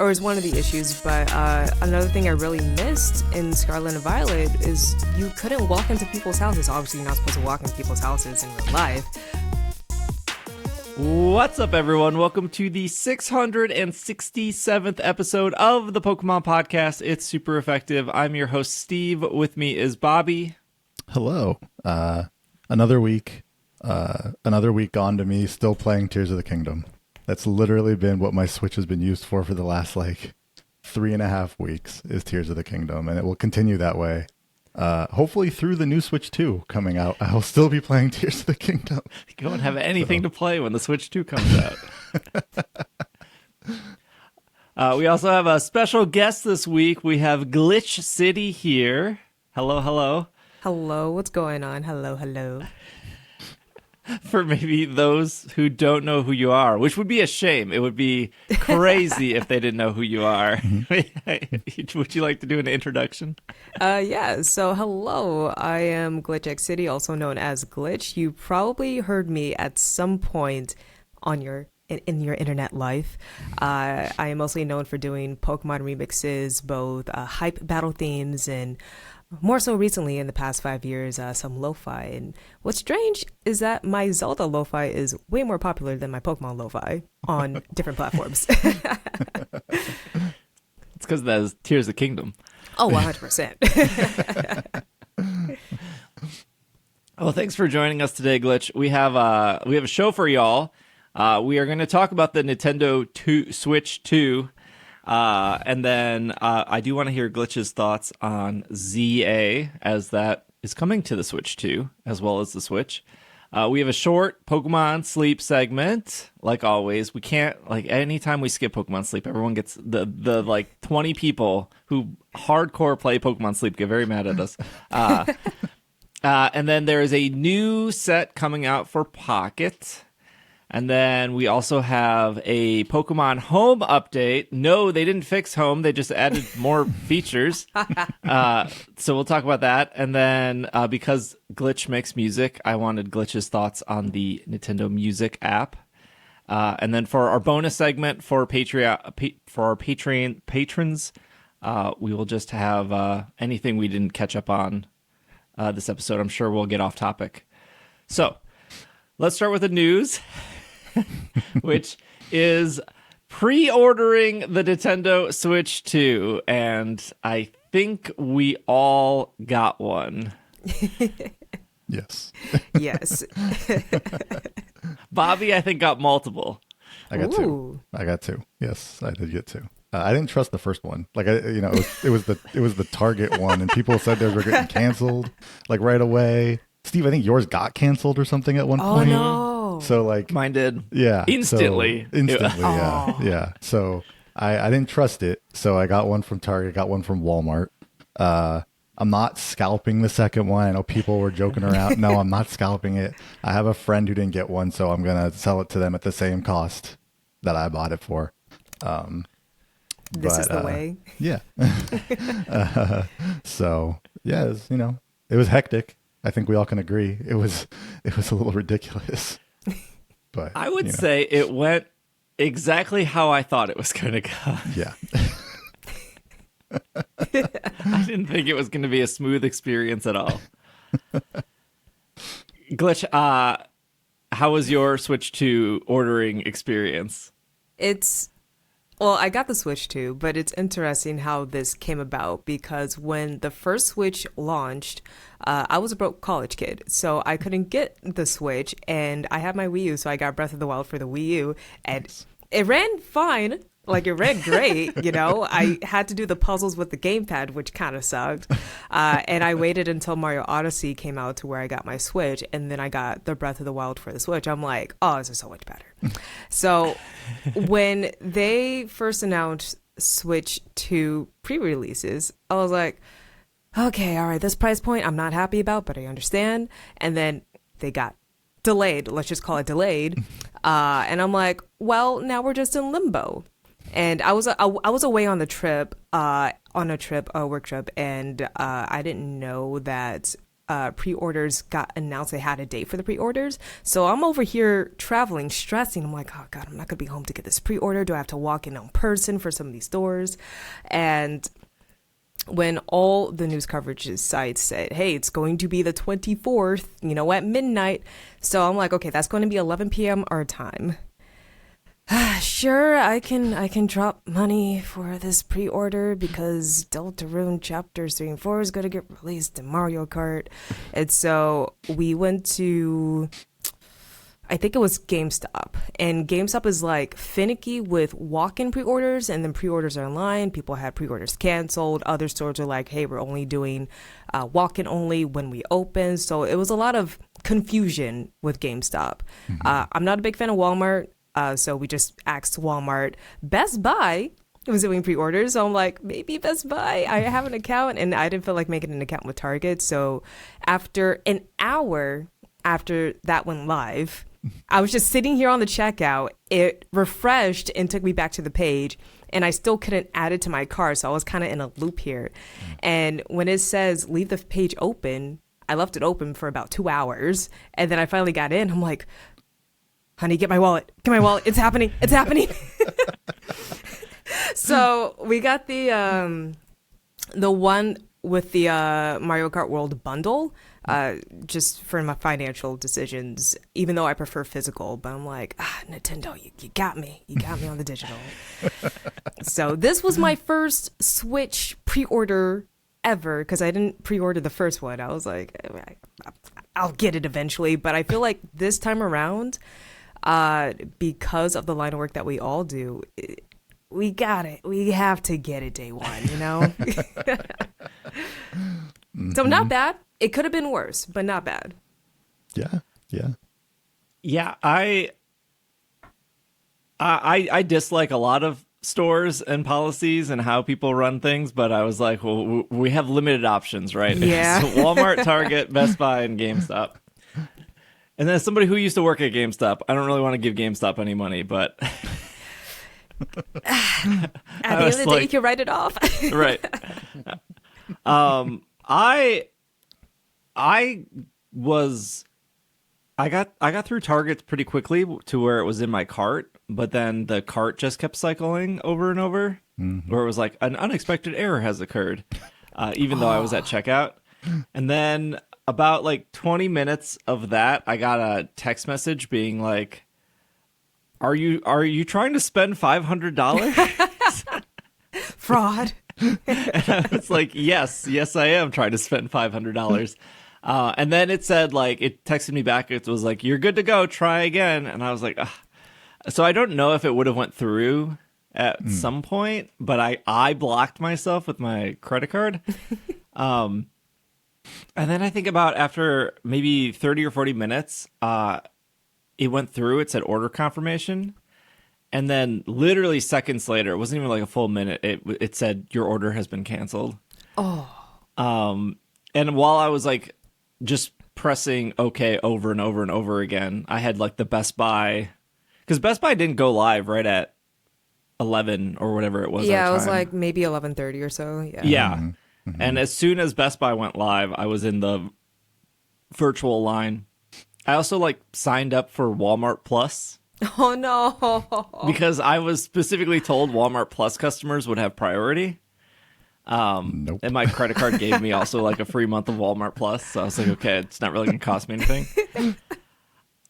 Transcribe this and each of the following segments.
or is one of the issues. But another thing I really missed in Scarlet and Violet is you couldn't walk into people's houses. Obviously, you're not supposed to walk into people's houses in real life. What's up, everyone? Welcome to the 667th episode of the Pokemon Podcast. It's super effective. I'm your host, Steve. With me is Bobby. Hello. Another week gone to me still playing Tears of the Kingdom. That's literally been what my Switch has been used for the last 3.5 weeks is Tears of the Kingdom, and it will continue that way. Hopefully through the new Switch 2 coming out, I will still be playing Tears of the Kingdom. You won't have anything to play when the Switch 2 comes out. We also have a special guest this week. We have GlitchxCity here. Hello, hello. Hello, what's going on? Hello, hello. For maybe those who don't know who you are, which would be a shame. It would be crazy if they didn't know who you are. Would you like to do an introduction? Yeah, so hello, I am GlitchxCity, also known as Glitch. You probably heard me at some point on in your internet life. I am mostly known for doing Pokemon remixes, both hype battle themes and more so recently in the past 5 years, some lo-fi. And what's strange is that my Zelda lo-fi is way more popular than my Pokemon lo-fi on different platforms. It's because that's Tears of the Kingdom. Oh, 100%. Well, thanks for joining us today, Glitch. We have a show for y'all. We are going to talk about the Nintendo Switch 2. And then I do want to hear Glitch's thoughts on ZA, as that is coming to the Switch 2, as well as the Switch. We have a short Pokemon Sleep segment. Like always, we can't, anytime we skip Pokemon Sleep, everyone gets the 20 people who hardcore play Pokemon Sleep get very mad at us. And then there is a new set coming out for Pocket. And then we also have a Pokemon HOME update. No, they didn't fix HOME. They just added more features. So we'll talk about that. And then because Glitch makes music, I wanted Glitch's thoughts on the Nintendo Music app. And then for our bonus segment for our Patreon patrons, we will just have anything we didn't catch up on this episode. I'm sure we'll get off topic. So let's start with the news. Which is pre-ordering the Nintendo Switch 2, and I think we all got one. Yes. Yes. Bobby, I think, got multiple. I got two. Yes, I did get two. I didn't trust the first one. It was the Target one, and people said they were getting canceled right away. Steve, I think yours got canceled or something at one point. Oh no. So mine did. Yeah. Instantly. Yeah. So I didn't trust it. So I got one from Target, got one from Walmart. I'm not scalping the second one. I know people were joking around. No, I'm not scalping it. I have a friend who didn't get one, so I'm going to sell it to them at the same cost that I bought it for. This is the way. Yeah. So yeah, it was hectic. I think we all can agree. It was a little ridiculous. But I would say it went exactly how I thought it was going to go. Yeah. I didn't think it was going to be a smooth experience at all. Glitch, how was your Switch 2 ordering experience? Well, I got the Switch 2, but it's interesting how this came about because when the first Switch launched, I was a broke college kid, so I couldn't get the Switch, and I had my Wii U, so I got Breath of the Wild for the Wii U, and it ran fine. It ran great, I had to do the puzzles with the gamepad, which kind of sucked. And I waited until Mario Odyssey came out to where I got my Switch, and then I got the Breath of the Wild for the Switch. I'm like, oh, this is so much better. So when they first announced Switch 2 pre-releases, I was like, okay, all right, this price point I'm not happy about, but I understand. And then they got delayed. Let's just call it delayed. And I'm like, well, now we're just in limbo. And I was away on the trip, a work trip, and I didn't know that pre-orders got announced. They had a date for the pre-orders. So I'm over here traveling, stressing. I'm like, oh God, I'm not going to be home to get this pre-order. Do I have to walk in person for some of these stores? And when all the news coverage sites said, hey, it's going to be the 24th, at midnight. So I'm like, okay, that's going to be 11 p.m. our time. Sure, I can drop money for this pre-order because Deltarune Chapters 3 and 4 is going to get released in Mario Kart. And so we went to, I think it was GameStop. And GameStop is like finicky with walk-in pre-orders, and then pre-orders are online. People had pre-orders canceled. Other stores are like, hey, we're only doing walk-in only when we open. So it was a lot of confusion with GameStop. I'm not a big fan of Walmart. So we just asked Walmart. Best Buy was doing pre-orders. So I'm like, maybe Best Buy. I have an account, and I didn't feel like making an account with Target. So after an hour after that went live, I was just sitting here on the checkout. It refreshed and took me back to the page, and I still couldn't add it to my cart. So I was kind of in a loop here. And when it says leave the page open, I left it open for about 2 hours. And then I finally got in. I'm like, honey, get my wallet. Get my wallet. It's happening. It's happening. So we got the one with the Mario Kart World bundle, just for my financial decisions, even though I prefer physical. But I'm like, Nintendo, you got me. You got me on the digital. So this was my first Switch pre-order ever, because I didn't pre-order the first one. I was like, I'll get it eventually. But I feel like this time around, because of the line of work that we all do, we got it. We have to get it day one, So not bad. It could have been worse, but not bad. Yeah, I dislike a lot of stores and policies and how people run things, but I was like, well, we have limited options, right? Yeah. So Walmart, Target, Best Buy, and GameStop. And then as somebody who used to work at GameStop, I don't really want to give GameStop any money, but at the end of the day, you can write it off. Right. I got through Target pretty quickly to where it was in my cart, but then the cart just kept cycling over and over, where it was like an unexpected error has occurred, even though I was at checkout. And then about like 20 minutes of that, I got a text message being like, Are you trying to spend $500? Fraud. And I was like, yes, I am trying to spend $500. And then it said, like, it texted me back. It was like, you're good to go. Try again. And I was like, ugh. So I don't know if it would have went through at some point, but I blocked myself with my credit card. And then I think about after maybe 30 or 40 minutes, it went through. It said order confirmation. And then literally seconds later, it wasn't even like a full minute, it said your order has been canceled. Oh. And while I was like just pressing OK over and over and over again, I had like the Best Buy, because Best Buy didn't go live right at 11 or whatever it was. Yeah, it was like maybe 11:30 or so. Yeah. And as soon as Best Buy went live, I was in the virtual line. I also like signed up for Walmart Plus. Oh no. Because I was specifically told Walmart Plus customers would have priority. Nope. And my credit card gave me also like a free month of Walmart Plus. So I was like, okay, it's not really going to cost me anything.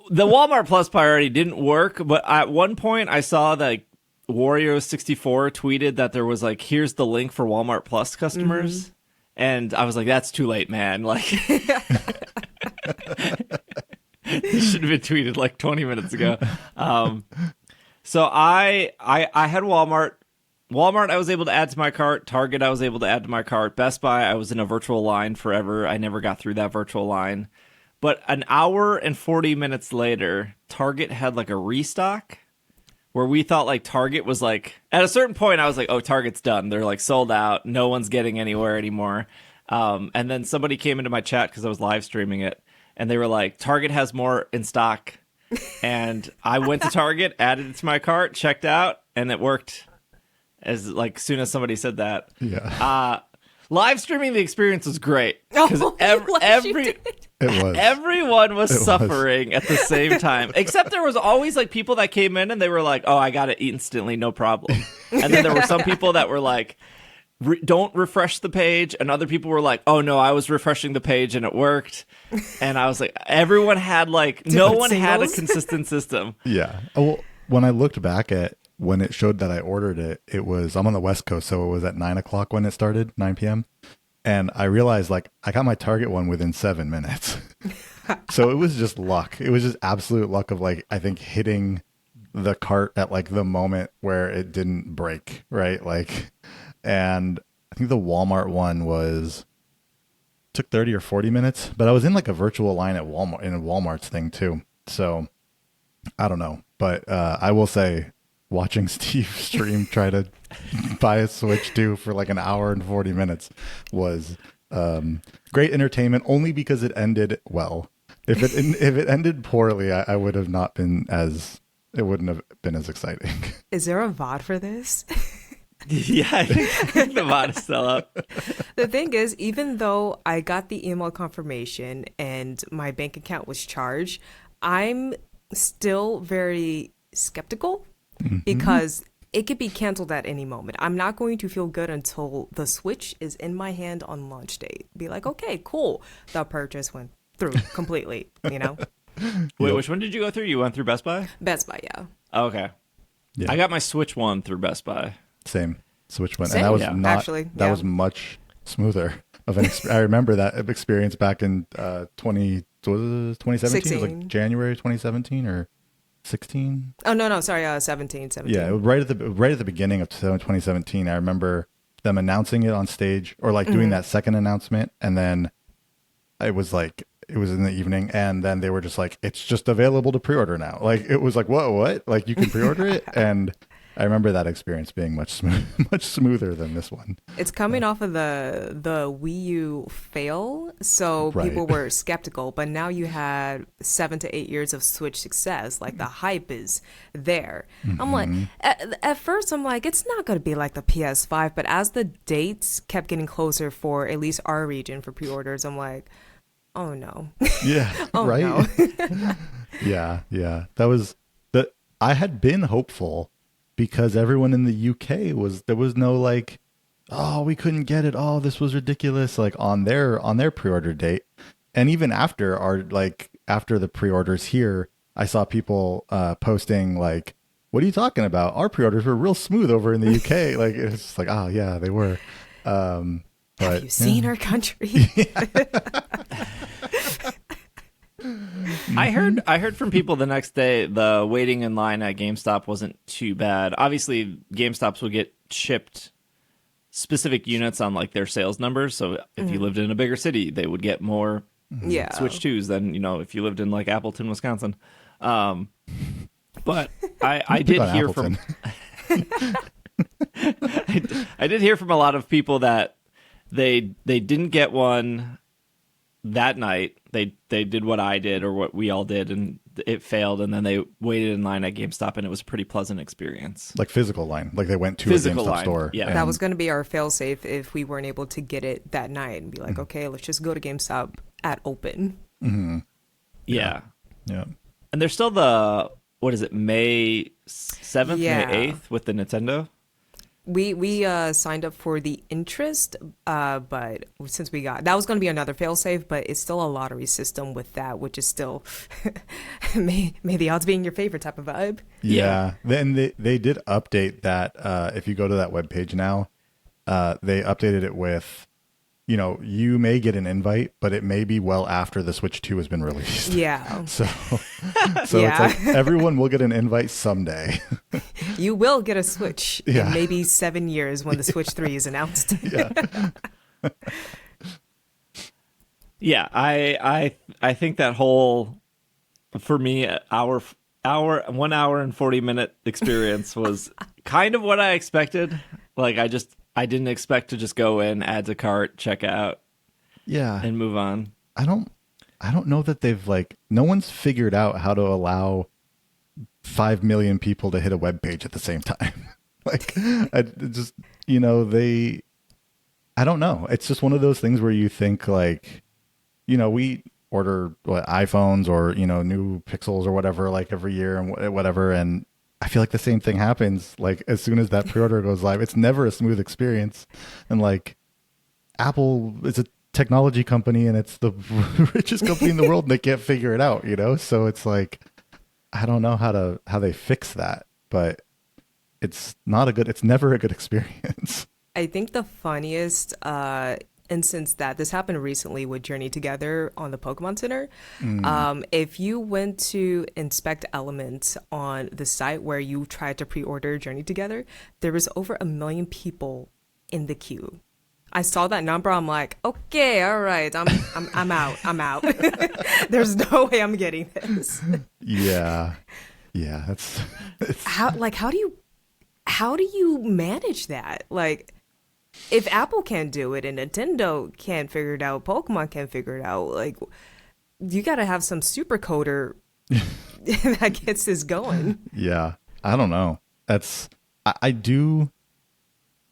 The Walmart Plus priority didn't work, but at one point I saw that Wario64 tweeted that there was like, here's the link for Walmart Plus customers. And I was like, that's too late, man. Like, this should have been tweeted like 20 minutes ago. So I had Walmart. I was able to add to my cart. Target, I was able to add to my cart. Best Buy, I was in a virtual line forever. I never got through that virtual line. But an hour and 40 minutes later, Target had like a restock where we thought like Target was like, at a certain point, I was like, oh, Target's done. They're like sold out. No one's getting anywhere anymore. And then somebody came into my chat because I was live streaming it. And they were like, Target has more in stock. And I went to Target, added it to my cart, checked out, and it worked as like soon as somebody said that. Yeah. live streaming the experience was great because everyone was suffering at the same time. Except there was always like people that came in and they were like, "Oh, I got it instantly, no problem." And then there were some people that were like, don't refresh the page, and other people were like, "Oh no, I was refreshing the page and it worked." And I was like, everyone had like no one had a consistent system. Yeah. Well, when I looked back at when it showed that I ordered it, I'm on the West Coast, so it was at 9:00 when it started, 9 p.m. And I realized like I got my target one within 7 minutes. So it was just luck. It was just absolute luck of like I think hitting the cart at like the moment where it didn't break, right? Like. And I think the Walmart one took 30 or 40 minutes, but I was in like a virtual line at Walmart in a Walmart's thing too. So I don't know, but I will say watching Steve stream try to buy a Switch 2 for like an hour and 40 minutes was great entertainment only because it ended well. If it ended poorly, I would have not been it wouldn't have been as exciting. Is there a VOD for this? Yeah, I think the VOD is still up. The thing is, even though I got the email confirmation and my bank account was charged, I'm still very skeptical because it could be canceled at any moment. I'm not going to feel good until the Switch is in my hand on launch date. Be like, okay, cool. The purchase went through completely, you know? Wait, which one did you go through? You went through Best Buy? Best Buy, yeah. Oh, okay. Yeah. I got my Switch 1 through Best Buy. Same. Switch one. Same, And that was was much smoother of an I remember that experience back in 2017. It was like January 2017 or 16. Oh no, sorry, 17. Yeah, it was right at the beginning of 2017. I remember them announcing it on stage or like doing that second announcement, and then it was in the evening, and then they were just like, it's just available to pre-order now. Like it was like, whoa, what? Like you can pre-order it? And I remember that experience being much smoother than this one. It's coming off of the Wii U fail, so people were skeptical. But now you had 7 to 8 years of Switch success. Like the hype is there. I'm like, at first I'm like, it's not going to be like the PS5. But as the dates kept getting closer for at least our region for pre-orders, I'm like, oh no. Yeah. Oh right. no. Yeah. That was I had been hopeful. Because everyone in the UK there was no like, oh, we couldn't get it. Oh, this was ridiculous. Like on their pre-order date. And even after after the pre-orders here, I saw people posting like, what are you talking about? Our pre-orders were real smooth over in the UK. Like it's just like, oh yeah, they were. Have you seen our country? I heard from people the next day the waiting in line at GameStop wasn't too bad. Obviously, GameStops will get shipped specific units on like their sales numbers. So if you lived in a bigger city, they would get more Switch 2s than, if you lived in like Appleton, Wisconsin. But I did hear from I did hear from a lot of people that they didn't get one that night. They did what I did or what we all did, and it failed, and then they waited in line at GameStop, and it was a pretty pleasant experience. Like physical line, like they went to physical a GameStop line. store. Yeah, that was going to be our fail-safe if we weren't able to get it that night and be like, okay, let's just go to GameStop at open. Yeah. And there's still what is it, May 7th, May 8th with the Nintendo? We signed up for the interest, but since that was going to be another failsafe, but it's still a lottery system with that, which is still may the odds be in your favor type of vibe. Yeah. Then they did update that. If you go to that webpage now, they updated it with, you may get an invite, but it may be well after the Switch 2 has been released. Yeah. So it's like everyone will get an invite someday. You will get a Switch in maybe 7 years when the Switch 3 is announced. Yeah, I think that whole, for me, 1 hour and 40-minute experience was kind of what I expected. Like I didn't expect to just go in, add to cart, check out, and move on. I don't know that they've no one's figured out how to allow 5 million people to hit a web page at the same time. I I don't know. It's just one of those things where you think like, we order iPhones or, new Pixels or whatever, like every year and whatever. And I feel like the same thing happens. Like as soon as that pre-order goes live, it's never a smooth experience. And like Apple is a technology company and it's the richest company in the world and they can't figure it out, So it's like, I don't know how they fix that, but it's never a good experience. I think the funniest instance that this happened recently with Journey Together on the Pokemon Center. If you went to inspect elements on the site where you tried to pre-order Journey Together, there was over 1 million people in the queue. I saw that number. I'm like, okay, all right, I'm out. I'm out. There's no way I'm getting this. Yeah, it's how do you manage that? Like, if Apple can't do it and Nintendo can't figure it out, Pokemon can't figure it out, like, you got to have some super coder that gets this going. Yeah, I don't know. I do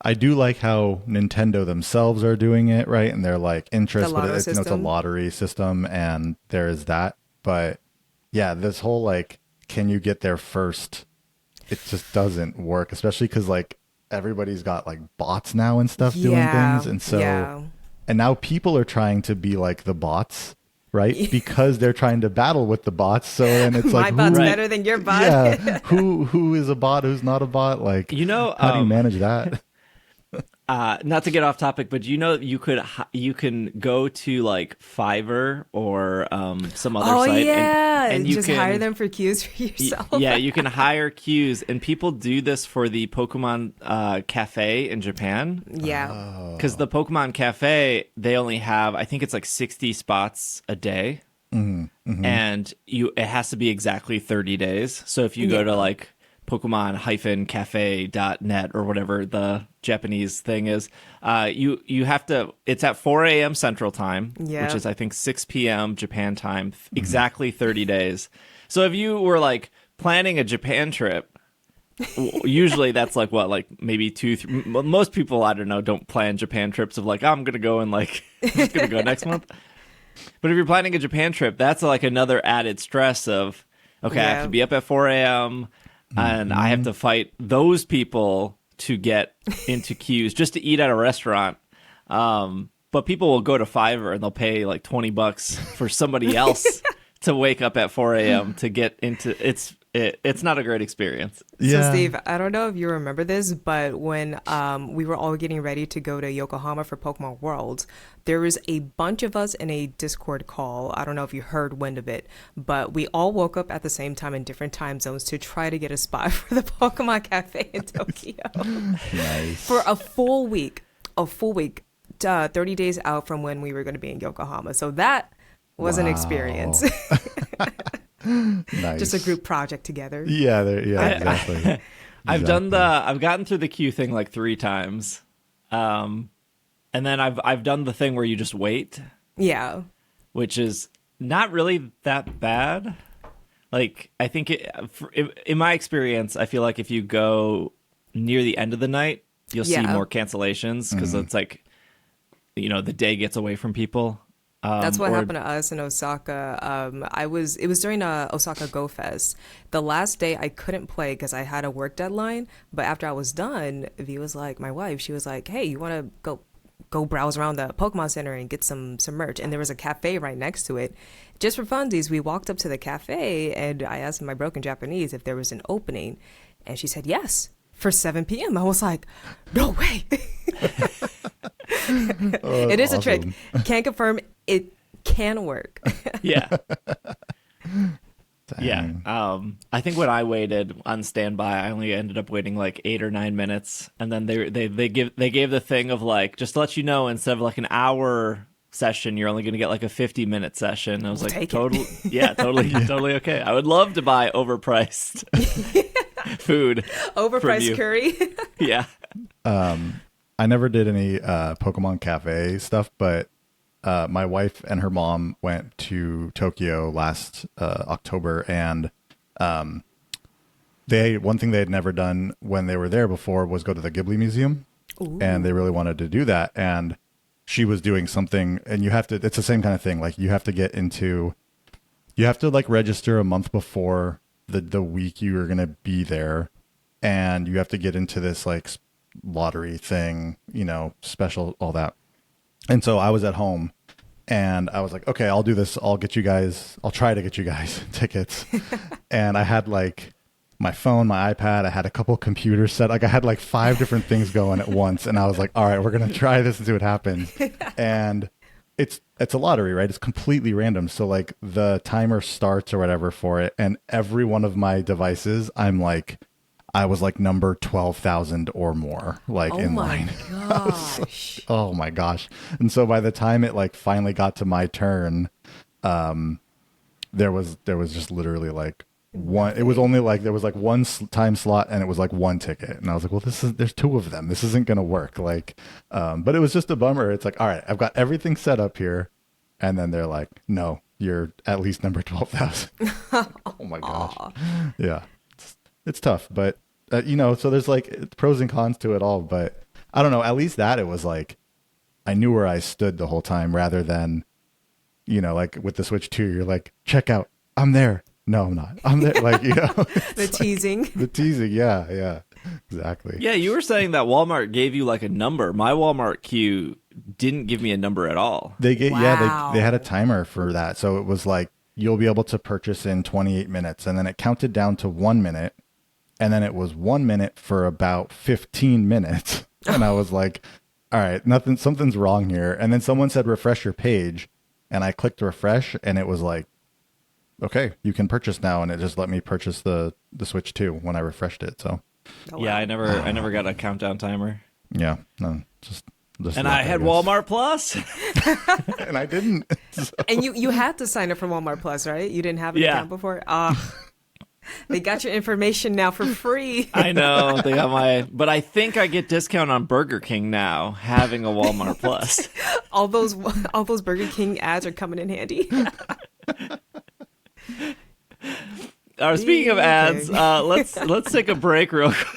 like how Nintendo themselves are doing it, right? And they're like interest, but it's a lottery system, and there is that. But yeah, this whole like, can you get there first? It just doesn't work, especially because like everybody's got like bots now and stuff doing things, and so and now people are trying to be like the bots, right? Because they're trying to battle with the bots. So then it's like, my bot's better than your bot. Yeah, who is a bot? Who's not a bot? Like, how do you manage that? Not to get off topic, but you can go to like Fiverr or some other site. And you just hire them for queues for yourself. Yeah, you can hire queues, and people do this for the Pokemon Cafe in Japan. Yeah, because the Pokemon Cafe, they only have, I think it's like 60 spots a day, and it has to be exactly 30 days. So if you go to like Pokemon-cafe.net or whatever the Japanese thing is, you have to, it's at 4 a.m. Central Time, which is I think 6 p.m. Japan time, exactly 30 days. So if you were like planning a Japan trip, usually that's like what, like maybe 2-3, most people, I don't know, don't plan Japan trips of like, oh, I'm gonna go and like I'm just gonna go next month. But if you're planning a Japan trip, that's like another added stress of, okay, I have to be up at 4 a.m. and I have to fight those people to get into queues just to eat at a restaurant. But people will go to Fiverr and they'll pay like $20 for somebody else to wake up at 4 a.m. to get into it's not a great experience. So Steve, I don't know if you remember this, but when we were all getting ready to go to Yokohama for Pokemon World, there was a bunch of us in a Discord call. I don't know if you heard wind of it, but we all woke up at the same time in different time zones to try to get a spot for the Pokemon Cafe in Tokyo. Nice. For a full week, 30 days out from when we were going to be in Yokohama. So that was an experience. Nice. Just a group project together. Yeah, exactly. I've gotten through the queue thing like 3 times. And then I've done the thing where you just wait. Yeah. Which is not really that bad. Like, I think in my experience, I feel like if you go near the end of the night, you'll see more cancellations because it's like, the day gets away from people. That's what happened to us in Osaka. It was during Osaka Go Fest. The last day I couldn't play because I had a work deadline. But after I was done, V was like, my wife, she was like, hey, you want to go browse around the Pokemon Center and get some merch? And there was a cafe right next to it. Just for funsies, we walked up to the cafe and I asked in my broken Japanese if there was an opening. And she said, yes, for 7 p.m. I was like, no way. It is awesome. A trick. Can't confirm it can work. Yeah. Yeah. I think when I waited on standby, I only ended up waiting like 8 or 9 minutes, and then they gave the thing of like, just to let you know, instead of like an hour session, you're only going to get like a 50-minute session. I was like, totally okay. I would love to buy overpriced food, overpriced curry. Yeah. I never did any Pokemon Cafe stuff, but my wife and her mom went to Tokyo last October, and one thing they had never done when they were there before was go to the Ghibli Museum. and they really wanted to do that. And she was doing something, and it's the same kind of thing. Like you have to like register a month before the week you are going to be there. And you have to get into this like lottery thing, special, all that. And so I was at home and I was like, okay, I'll do this. I'll try to get you guys tickets. And I had like my phone, my iPad, I had a couple computers set. Like I had like 5 different things going at once. And I was like, all right, we're going to try this and see what happens. And it's a lottery, right? It's completely random. So like the timer starts or whatever for it. And every one of my devices, I was like number 12,000 or more, like in line. Gosh. Oh my gosh. And so by the time it like finally got to my turn, there was just literally like one, it was only like, there was like one time slot and it was like one ticket. And I was like, well, there's 2 of them. This isn't going to work. Like, but it was just a bummer. It's like, all right, I've got everything set up here. And then they're like, no, you're at least number 12,000. Oh my gosh. Aww. Yeah. It's tough, but so there's like pros and cons to it all, but I don't know, at least that it was like, I knew where I stood the whole time rather than, like with the Switch 2, you're like, check out, I'm there. No, I'm not. I'm there. Like, the teasing. Like, the teasing. Yeah, exactly. Yeah. You were saying that Walmart gave you like a number. My Walmart queue didn't give me a number at all. They had a timer for that. So it was like, you'll be able to purchase in 28 minutes. And then it counted down to 1 minute. And then it was 1 minute for about 15 minutes. And I was like, all right, something's wrong here. And then someone said, refresh your page. And I clicked refresh and it was like, okay, you can purchase now. And it just let me purchase the Switch 2 when I refreshed it. So yeah, I never got a countdown timer. Yeah, no, just and I had Walmart Plus. And I didn't. So. And you had to sign up for Walmart Plus, right? You didn't have an account before? They got your information now for free. I know. They got but I think I get discount on Burger King now, having a Walmart Plus. all those Burger King ads are coming in handy. Speaking of ads, let's take a break real quick.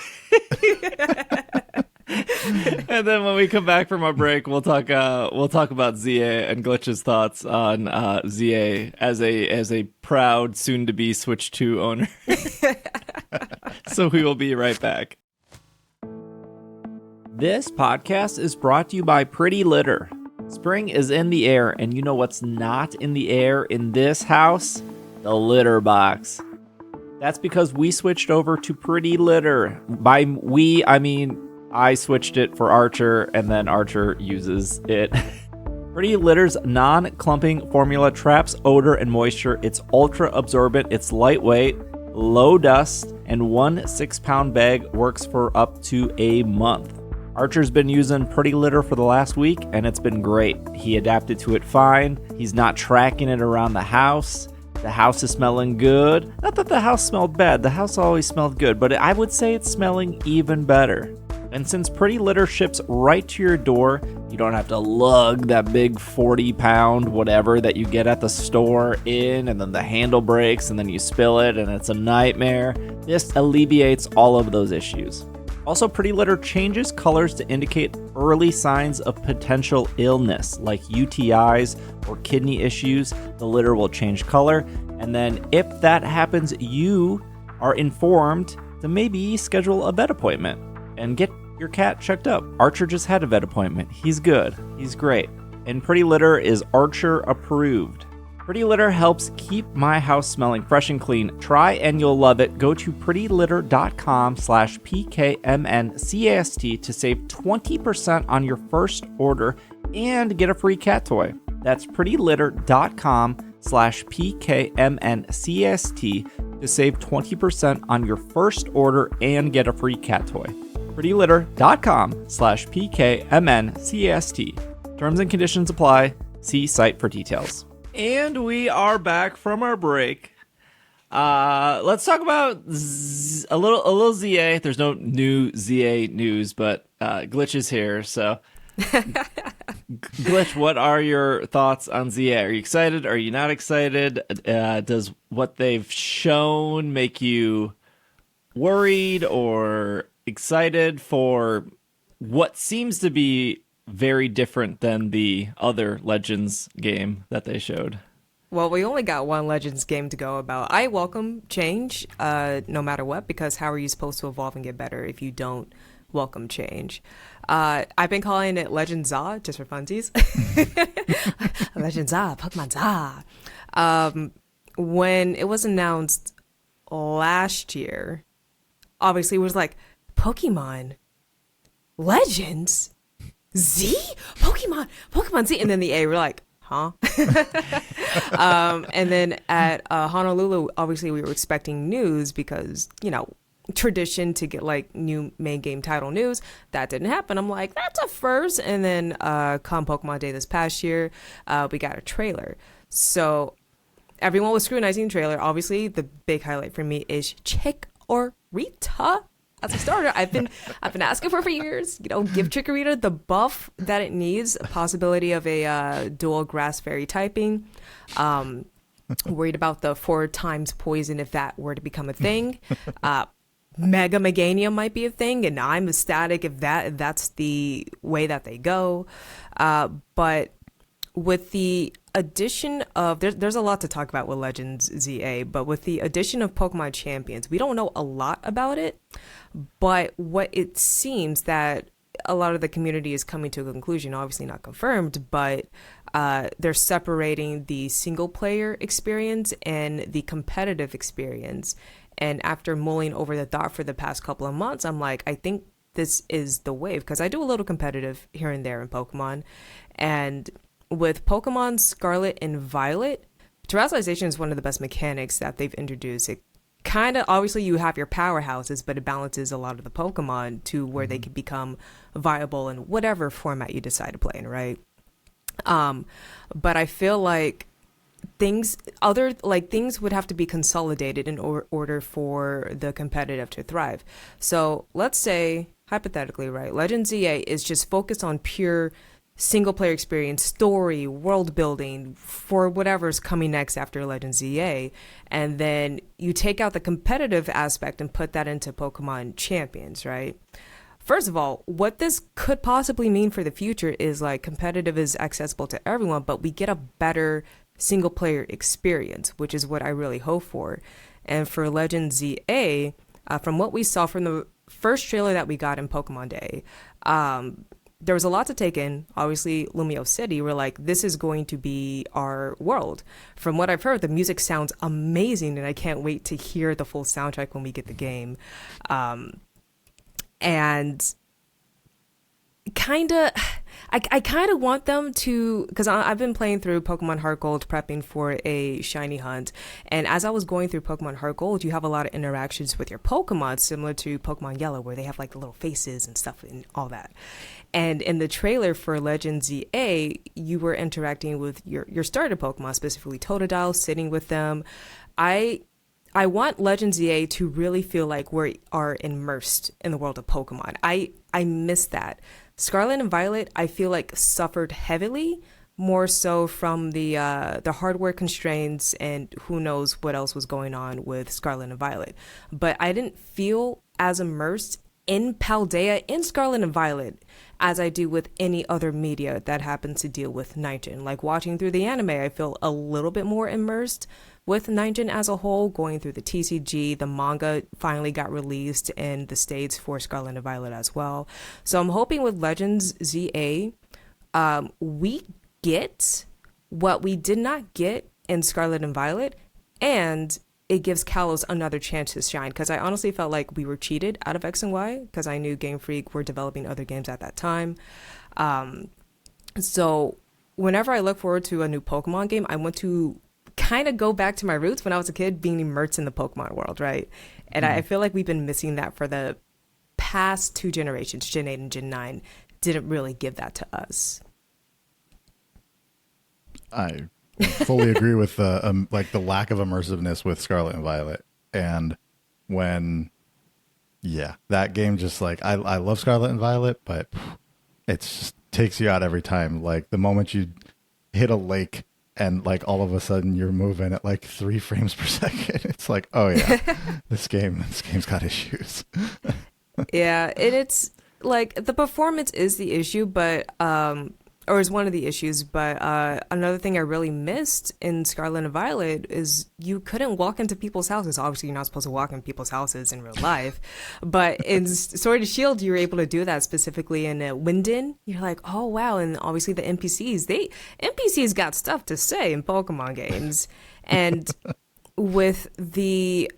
And then when we come back from our break, we'll talk about ZA and Glitch's thoughts on ZA as a proud soon to be Switch 2 owner. So we will be right back. This podcast is brought to you by Pretty Litter. Spring is in the air, and you know what's not in the air in this house? The litter box. That's because we switched over to Pretty Litter. By we, I mean I switched it for Archer, and then Archer uses it. Pretty Litter's non-clumping formula traps odor and moisture. It's ultra-absorbent, it's lightweight, low dust, and 1 6-pound bag works for up to a month. Archer's been using Pretty Litter for the last week, and it's been great. He adapted to it fine. He's not tracking it around the house. The house is smelling good. Not that the house smelled bad. The house always smelled good, but I would say it's smelling even better. And since Pretty Litter ships right to your door, you don't have to lug that big 40-pound whatever that you get at the store in, and then the handle breaks, and then you spill it, and it's a nightmare. This alleviates all of those issues. Also, Pretty Litter changes colors to indicate early signs of potential illness, like UTIs or kidney issues. The litter will change color, and then if that happens, you are informed to maybe schedule a vet appointment and get your cat checked up. Archer just had a vet appointment. He's good. He's great. And Pretty Litter is Archer approved. Pretty Litter helps keep my house smelling fresh and clean. Try and you'll love it. Go to prettylitter.com/PKMNcast to save 20% on your first order and get a free cat toy. That's prettylitter.com/PKMNcast to save 20% on your first order and get a free cat toy. prettylitter.com/PKMNcast. Terms and conditions apply. See site for details. And we are back from our break. Let's talk about a little ZA. There's no new ZA news, but Glitch is here. So, Glitch, what are your thoughts on ZA? Are you excited? Are you not excited? Does what they've shown make you worried or excited for what seems to be very different than the other Legends game that they showed. Well, we only got one Legends game to go about. I welcome change, no matter what, because how are you supposed to evolve and get better if you don't welcome change? I've been calling it Legends ZA, just for funsies. Legends ZA, Pokemon ZA. When it was announced last year, obviously it was like, Pokemon Legends Z? Pokemon Z? And then the A were like, huh? And then at Honolulu, obviously we were expecting news because, tradition to get like new main game title news. That didn't happen. I'm like, that's a first. And then come Pokemon Day this past year, we got a trailer. So everyone was scrutinizing the trailer. Obviously, the big highlight for me is Chikorita. As a starter, I've been asking for years. Give Chikorita the buff that it needs. A possibility of a dual grass fairy typing. Worried about the 4 times poison if that were to become a thing. Mega Meganium might be a thing, and I'm ecstatic if that's the way that they go. But with the addition of there's a lot to talk about with Legends ZA, but with the addition of Pokemon Champions, we don't know a lot about it. But what it seems that a lot of the community is coming to a conclusion, obviously not confirmed, but they're separating the single player experience and the competitive experience. And after mulling over the thought for the past couple of months, I'm like, I think this is the wave, because I do a little competitive here and there in Pokemon. And with Pokemon Scarlet and Violet, terrestrialization is one of the best mechanics that they've introduced. It kind of, obviously you have your powerhouses, but it balances a lot of the Pokemon to where they can become viable in whatever format you decide to play in, right? But I feel like things would have to be consolidated in order for the competitive to thrive. So let's say, hypothetically, right, Legends ZA is just focused on pure single player experience, story, world building for whatever's coming next after Legends ZA, and then you take out the competitive aspect and put that into Pokemon Champions, right? First of all, what this could possibly mean for the future is like competitive is accessible to everyone, but we get a better single player experience, which is what I really hope for. And for Legends ZA, from what we saw from the first trailer that we got in Pokemon Day, there was a lot to take in. Obviously, Lumio City, we're like, this is going to be our world. From what I've heard, the music sounds amazing, and I can't wait to hear the full soundtrack when we get the game. And I kind of want them to, because I've been playing through Pokemon Heart Gold prepping for a shiny hunt, and as I was going through Pokemon Heart Gold, you have a lot of interactions with your Pokemon similar to Pokemon Yellow, where they have like the little faces and stuff and all that. And in the trailer for Legends ZA, you were interacting with your starter Pokemon, specifically Totodile, sitting with them. I want Legends ZA to really feel like we are immersed in the world of Pokemon. I miss that. Scarlet and Violet, I feel like suffered heavily, more so from the hardware constraints, and who knows what else was going on with Scarlet and Violet. But I didn't feel as immersed in Paldea, in Scarlet and Violet, as I do with any other media that happens to deal with Niantic. Like watching through the anime, I feel a little bit more immersed with Niantic as a whole, going through the TCG. The manga finally got released in the States for Scarlet and Violet as well. So I'm hoping with Legends ZA, we get what we did not get in Scarlet and Violet, and it gives Kalos another chance to shine, because I honestly felt like we were cheated out of X and Y, because I knew Game Freak were developing other games at that time. So whenever I look forward to a new Pokemon game, I want to kind of go back to my roots when I was a kid, being immersed in the Pokemon world, right? And I feel like we've been missing that for the past 2 generations. Gen 8 and Gen 9 didn't really give that to us. I fully agree with like the lack of immersiveness with Scarlet and Violet. And when, yeah, that game just like, I love Scarlet and Violet, but it just takes you out every time. Like the moment you hit a lake and like all of a sudden you're moving at like 3 frames per second, it's like, oh yeah, this game's got issues. Yeah, it's like the performance is the issue, but or is one of the issues. But another thing I really missed in Scarlet and Violet is you couldn't walk into people's houses. Obviously, you're not supposed to walk in people's houses in real life, but in Sword and Shield, you were able to do that specifically in Winden. You're like, oh wow, and obviously the NPCs got stuff to say in Pokemon games, and with the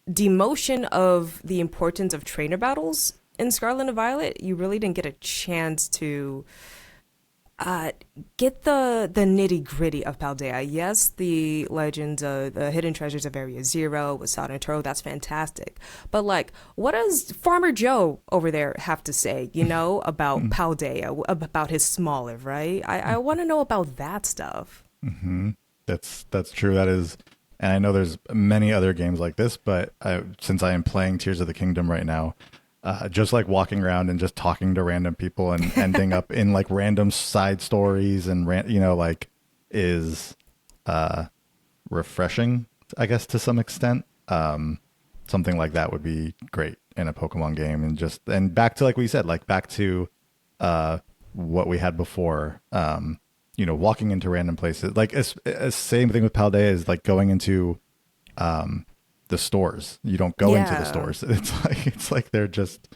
demotion of the importance of trainer battles in Scarlet and Violet, you really didn't get a chance to get the nitty gritty of Paldea. Yes, the legends, the hidden treasures of Area Zero with Sod and Turo, that's fantastic. But like, what does Farmer Joe over there have to say, about Paldea, about his Smoliv, right? I want to know about that stuff. Mm-hmm. That's true. That is. And I know there's many other games like this, but since I am playing Tears of the Kingdom right now, just like walking around and just talking to random people and ending up in like random side stories and is refreshing, I guess, to some extent. Something like that would be great in a Pokemon game, and back to, like we said, like back to what we had before. Walking into random places, like same thing with Paldea is like going into the stores. You don't go into the stores. It's like they're just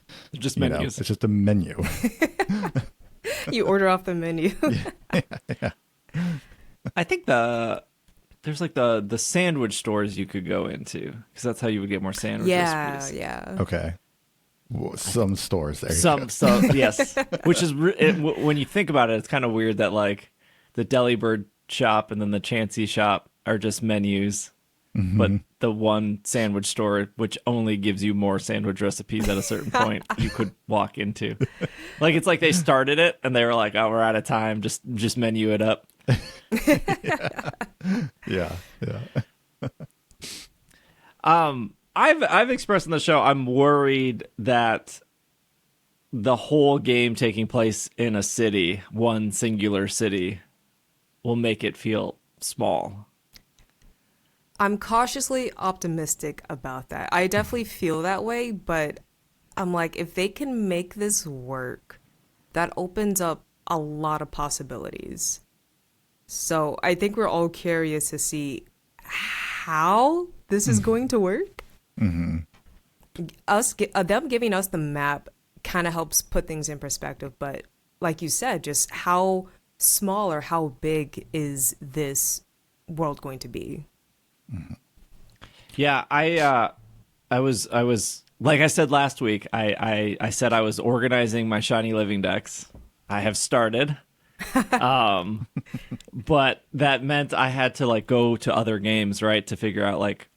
menus. It's just a menu. You order off the menu. Yeah. I think there's like the sandwich stores you could go into, because that's how you would get more sandwich recipes. Yeah. Okay. Well, some stores there. Some yes. Which is when you think about it, it's kind of weird that like the Delibird shop and then the Chansey shop are just menus, but the one sandwich store, which only gives you more sandwich recipes at a certain point, you could walk into. Like, it's like they started it and they were like, "Oh, we're out of time. Just menu it up." Yeah. I've expressed on the show I'm worried that the whole game taking place in a city, one singular city, will make it feel small. I'm cautiously optimistic about that. I definitely feel that way, but I'm like, if they can make this work, that opens up a lot of possibilities. So I think we're all curious to see how this is going to work. Mm-hmm. Them giving us the map kind of helps put things in perspective, but like you said, just how small or how big is this world going to be? Mm-hmm. Yeah, I was like I said last week, I said I was organizing my shiny living decks. I have started. But that meant I had to like go to other games, right, to figure out like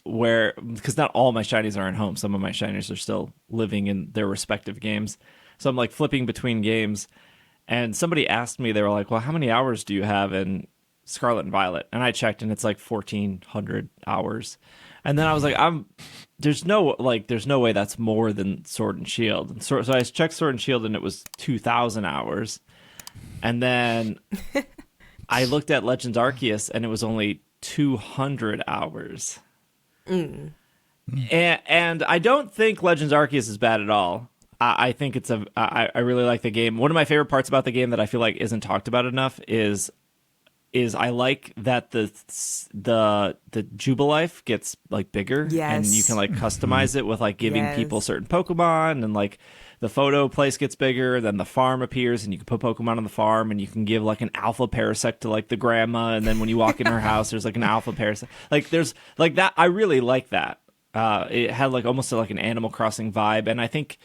where, because not all my shinies are in home. Some of my shinies are still living in their respective games. So I'm like flipping between games, and somebody asked me, they were like, well, how many hours do you have in Scarlet and Violet? And I checked, and it's like 1,400 hours. And then I was like, there's no way that's more than Sword and Shield. And so I checked Sword and Shield, and it was 2,000 hours. And then I looked at Legends Arceus, and it was only 200 hours. And I don't think Legends Arceus is bad at all. I think I really like the game. One of my favorite parts about the game that I feel like isn't talked about enough is I like that the Jubilife gets like bigger, and you can like customize it with like giving people certain Pokemon, and like the photo place gets bigger, then the farm appears, and you can put Pokemon on the farm, and you can give like an alpha Parasect to like the grandma, and then when you walk in her house, there's like an alpha Parasect. Like there's like that. I really like that. It had like almost like an Animal Crossing vibe, and I think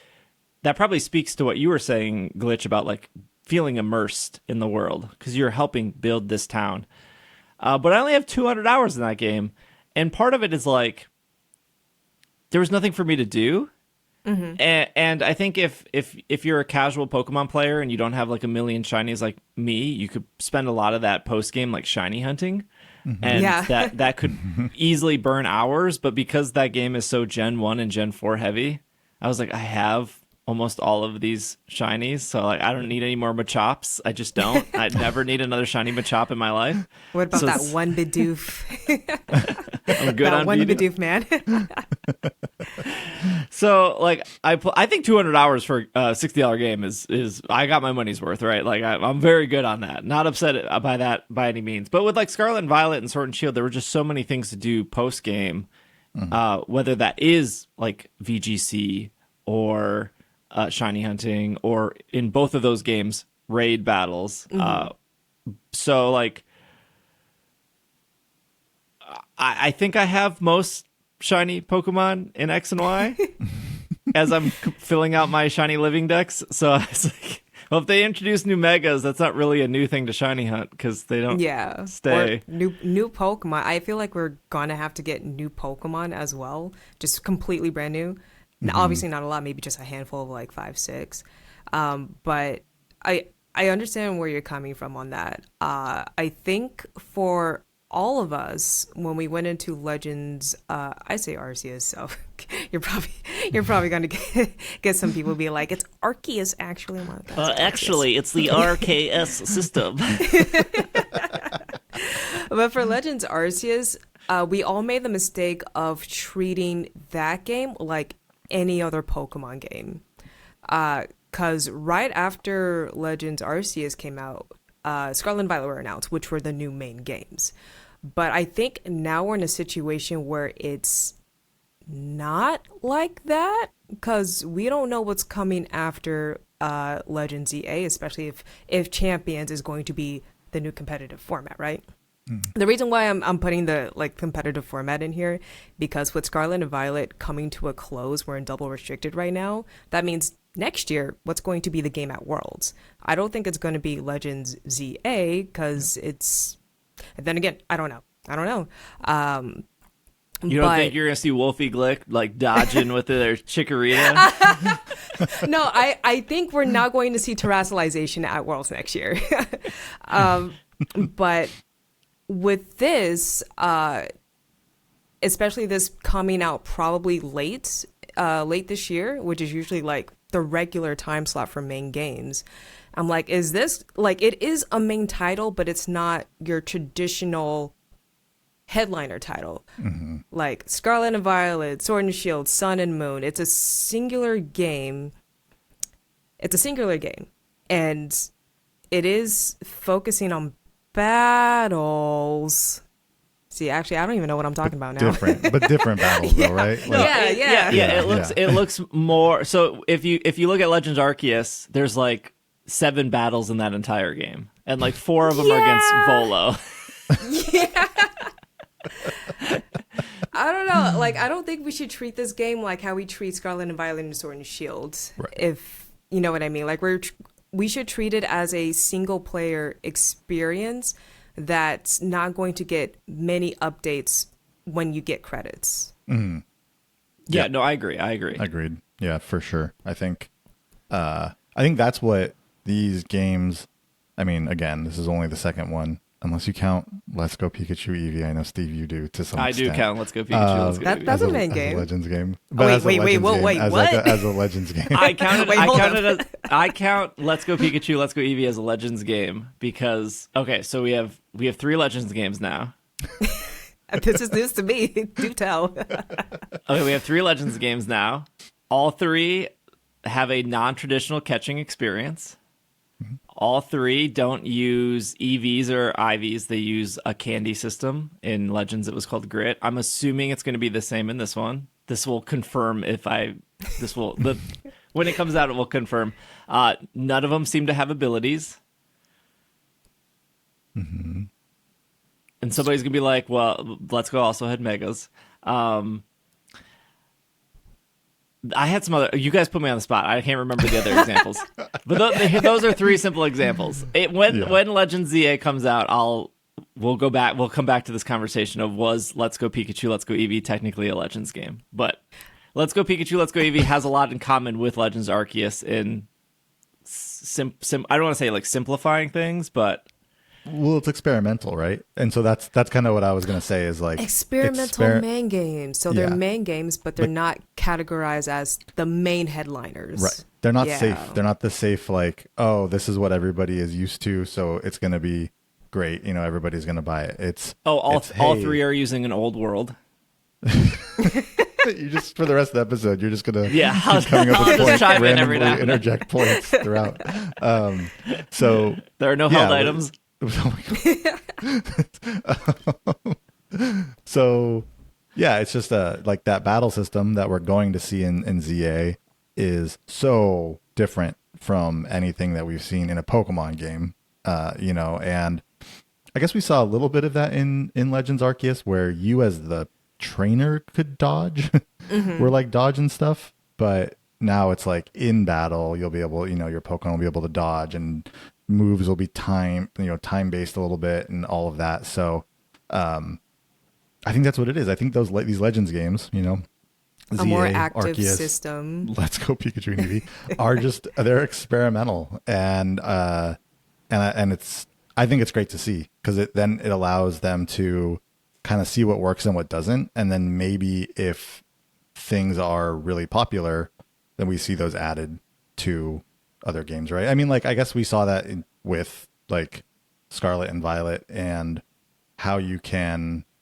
that probably speaks to what you were saying, Glitch, about like feeling immersed in the world because you're helping build this town. But I only have 200 hours in that game, and part of it is like there was nothing for me to do. Mm-hmm. And I think if you're a casual Pokemon player and you don't have like a million shinies like me, you could spend a lot of that post game like shiny hunting, and that could easily burn hours. But because that game is so Gen 1 and Gen 4 heavy, I was like, I have almost all of these shinies, so like I don't need any more Machops. I just don't. I'd never need another shiny Machop in my life. What about that one Bidoof? I'm good that on one Bidoof, man. So like I think 200 hours for a $60 game is I got my money's worth, right? Like I'm very good on that. Not upset by that by any means. But with like Scarlet and Violet and Sword and Shield, there were just so many things to do post game. Whether that is like VGC or shiny hunting, or in both of those games raid battles. So like I think I have most shiny Pokemon in X and Y as I'm filling out my shiny living decks. So I was like, well, if they introduce new megas, that's not really a new thing to shiny hunt because they don't stay. Or new Pokemon. I feel like we're gonna have to get new Pokemon as well, just completely brand new. Now, obviously not a lot, maybe just a handful of like 5, 6. But I understand where you're coming from on that. I think for all of us, when we went into Legends, I say Arceus, so you're probably going to get some people be like, it's Arceus actually. Actually, it's the RKS system. But for Legends Arceus, we all made the mistake of treating that game like any other Pokemon game. Because right after Legends Arceus came out, Scarlet and Violet were announced, which were the new main games. But I think now we're in a situation where it's not like that, because we don't know what's coming after Legends EA, especially if Champions is going to be the new competitive format, right? The reason why I'm putting the like competitive format in here, because with Scarlet and Violet coming to a close, we're in double restricted right now. That means next year, what's going to be the game at Worlds? I don't think it's going to be Legends ZA, because it's. And then again, I don't know. You don't think you're gonna see Wolfie Glick like dodging with their Chikorita? No, I think we're not going to see terrestrialization at Worlds next year. But with this, especially this coming out probably late this year, which is usually like the regular time slot for main games. I'm like, is this like, it is a main title, but it's not your traditional headliner title. Like Scarlet and Violet, Sword and Shield, Sun and Moon. It's a singular game. And it is focusing on battles. See, actually, I don't even know what I'm talking about now. Different battles, though, right? Like, It looks more. So if you look at Legends Arceus, there's like 7 battles in that entire game, and like 4 of them are against Volo. I don't know. Like, I don't think we should treat this game like how we treat Scarlet and Violet and Sword and Shield. Right. If you know what I mean. Like, we should treat it as a single player experience that's not going to get many updates when you get credits. Yeah, no, I agree. Agreed. Yeah, for sure. I think that's what these games. I mean, again, this is only the second one, unless you count Let's Go Pikachu Eevee. I know, Steve, you do to some extent. I do count Let's Go Pikachu. Let's Go Eevee. That's a main game. As a Legends game. Wait, what? As a Legends game. I count Let's Go Pikachu, Let's Go Eevee as a Legends game because so we have 3 Legends games now. This is news to me. Do tell. Okay, we have 3 Legends games now. All 3 have a non-traditional catching experience. All 3 don't use EVs or IVs. They use a candy system. In Legends, it was called Grit. I'm assuming it's going to be the same in this one. This will confirm when it comes out, it will confirm. None of them seem to have abilities. And somebody's going to be like, well, Let's Go also had Megas. I had some other. You guys put me on the spot. I can't remember the other examples, but those are 3 simple examples. When Legends ZA comes out, we'll come back to this conversation of was Let's Go Pikachu, Let's Go Eevee technically a Legends game, but Let's Go Pikachu, Let's Go Eevee has a lot in common with Legends Arceus in I don't want to say like simplifying things, but. Well, it's experimental, right? And so that's kind of what I was going to say is like experimental main games. So they're main games, but they're not categorized as the main headliners. Right. They're not safe. They're not the safe like, oh, this is what everybody is used to, so it's going to be great. You know, everybody's going to buy it. All 3 are using an old world. You just for the rest of the episode, you're just gonna I'll keep coming up I'll with just points, chime in every now randomly and then. interject points throughout. So There are no held items. Oh my God. So yeah, it's just like that battle system that we're going to see in ZA is so different from anything that we've seen in a Pokemon game. And I guess we saw a little bit of that in Legends Arceus, where you as the trainer could dodge. We're like dodging stuff, but now it's like in battle, you'll be able, your Pokemon will be able to dodge, and moves will be time based a little bit, and all of that. So, I think that's what it is. I think these Legends games, A more ZA, active Arceus, system. Let's Go Pikachu and Eevee they're experimental, and it's I think it's great to see, because it allows them to kind of see what works and what doesn't, and then maybe if things are really popular, then we see those added to other games, right? I mean, like, I guess we saw that with like Scarlet and Violet, and how you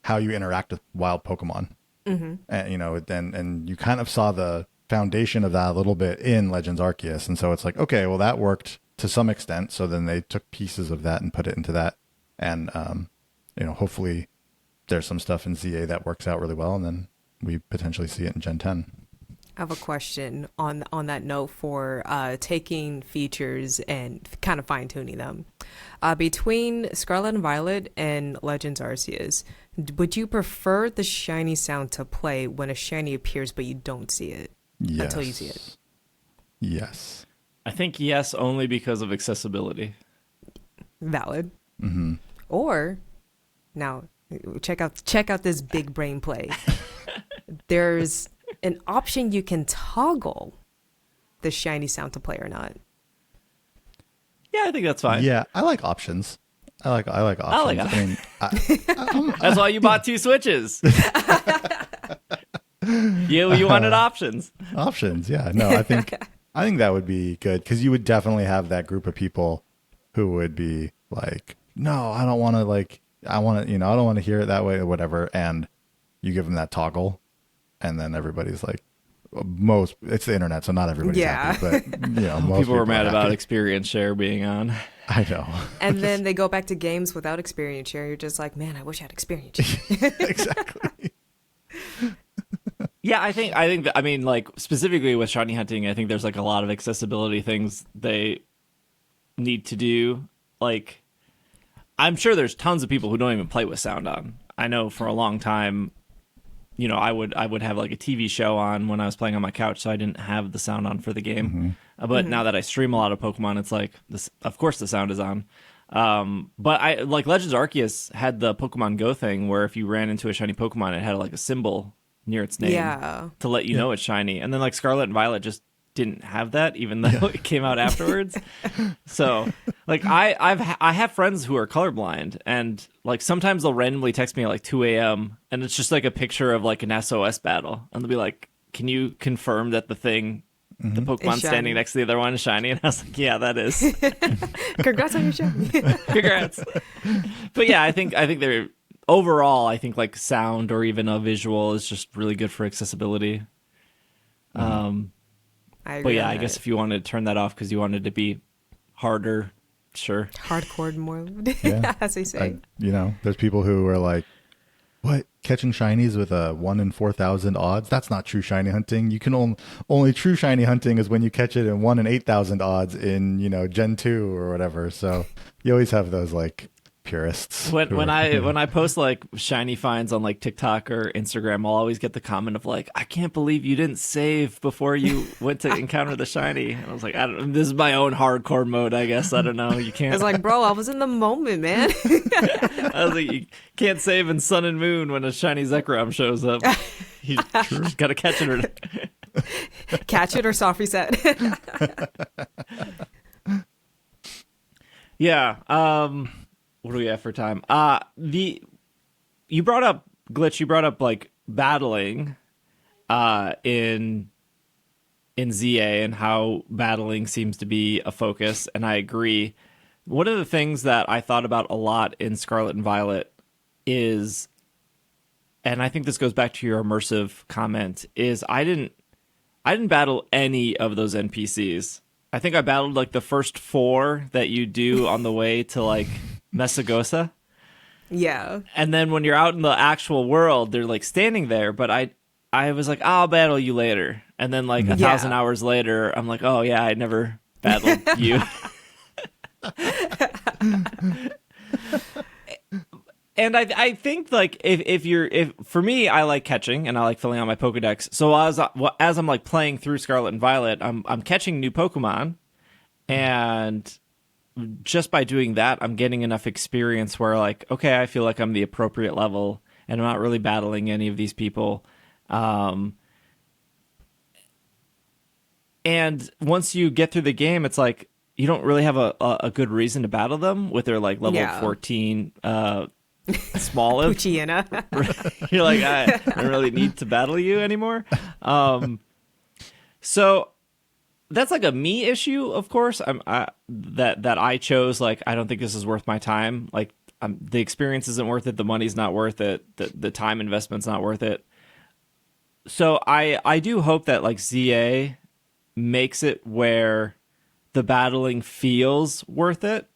interact with wild Pokemon. And and you kind of saw the foundation of that a little bit in Legends Arceus, and so it's like, okay, well, that worked to some extent, so then they took pieces of that and put it into that, and hopefully there's some stuff in ZA that works out really well, and then we potentially see it in Gen 10. I have a question on that note for taking features and kind of fine tuning them. Between Scarlet and Violet and Legends Arceus, would you prefer the shiny sound to play when a shiny appears but you don't see it until you see it? Yes. I think yes, only because of accessibility. Valid. Or now check out this big brain play. There's an option you can toggle the shiny sound to play or not. Yeah, I think that's fine. Yeah, I like options. I like options. I mean, That's why you bought 2 Switches. You wanted options. Options, yeah. No, I think that would be good, because you would definitely have that group of people who would be like, no, I don't want to, like, I want to, I don't want to hear it that way or whatever, and you give them that toggle, and then everybody's like, it's the internet, so not everybody's happy, but most people were mad are about happy. experience share being on. I know. And then they go back to games without experience share. You're just like, man, I wish I had experience share. Exactly. Yeah, I think that, I mean, like, specifically with shiny hunting, I think there's like a lot of accessibility things they need to do. Like, I'm sure there's tons of people who don't even play with sound on. I know for a long time, I would have like a TV show on when I was playing on my couch, so I didn't have the sound on for the game. But now that I stream a lot of Pokemon, it's like this. Of course, the sound is on. But I like Legends Arceus had the Pokemon Go thing, where if you ran into a shiny Pokemon, it had like a symbol near its name to let you know it's shiny. And then like Scarlet and Violet just didn't have that, even though it came out afterwards. So like I have friends who are colorblind, and like sometimes they'll randomly text me at like 2 a.m. and it's just like a picture of like an SOS battle, and they'll be like, can you confirm that the thing, the Pokemon standing next to the other one, is shiny? And I was like, yeah, that is. Congrats on your shiny. Congrats. But yeah, I think they're overall, I think like sound or even a visual is just really good for accessibility. But yeah, I guess if you wanted to turn that off because you wanted to be harder, sure. Hardcore more, Yeah. as they say. There's people who are like, what? Catching shinies with a 1 in 4,000 odds? That's not true shiny hunting. You can only true shiny hunting is when you catch it in 1 in 8,000 odds in, Gen 2 or whatever. So you always have those like purists. When I post like shiny finds on like TikTok or Instagram, I'll always get the comment of like, I can't believe you didn't save before you went to encounter the shiny. And I was like, this is my own hardcore mode, I guess. I don't know. You can't. It's like, bro, I was in the moment, man. I was like, you can't save in Sun and Moon when a shiny Zekrom shows up. You just gotta catch it or Catch it or soft reset. Yeah. What do we have for time? You brought up Glitch. You brought up like battling, in ZA, and how battling seems to be a focus, and I agree. One of the things that I thought about a lot in Scarlet and Violet is and I think this goes back to your immersive comment, is I didn't battle any of those NPCs. I think I battled like the first 4 that you do on the way to like Mesagosa. Yeah. And then when you're out in the actual world, they're like standing there, but I was like, I'll battle you later. And then like 1,000 hours later, I'm like, oh yeah, I never battled you. And I think like if for me, I like catching and I like filling out my Pokedex. So as I'm like playing through Scarlet and Violet, I'm catching new Pokemon, and just by doing that, I'm getting enough experience where like, okay, I feel like I'm the appropriate level and I'm not really battling any of these people. And once you get through the game, it's like you don't really have a good reason to battle them with their like level 14 small Puchiana. You're like, I don't really need to battle you anymore. So that's like a me issue, of course. That I chose. Like, I don't think this is worth my time. Like, the experience isn't worth it. The money's not worth it. The time investment's not worth it. So I do hope that like ZA makes it where the battling feels worth it.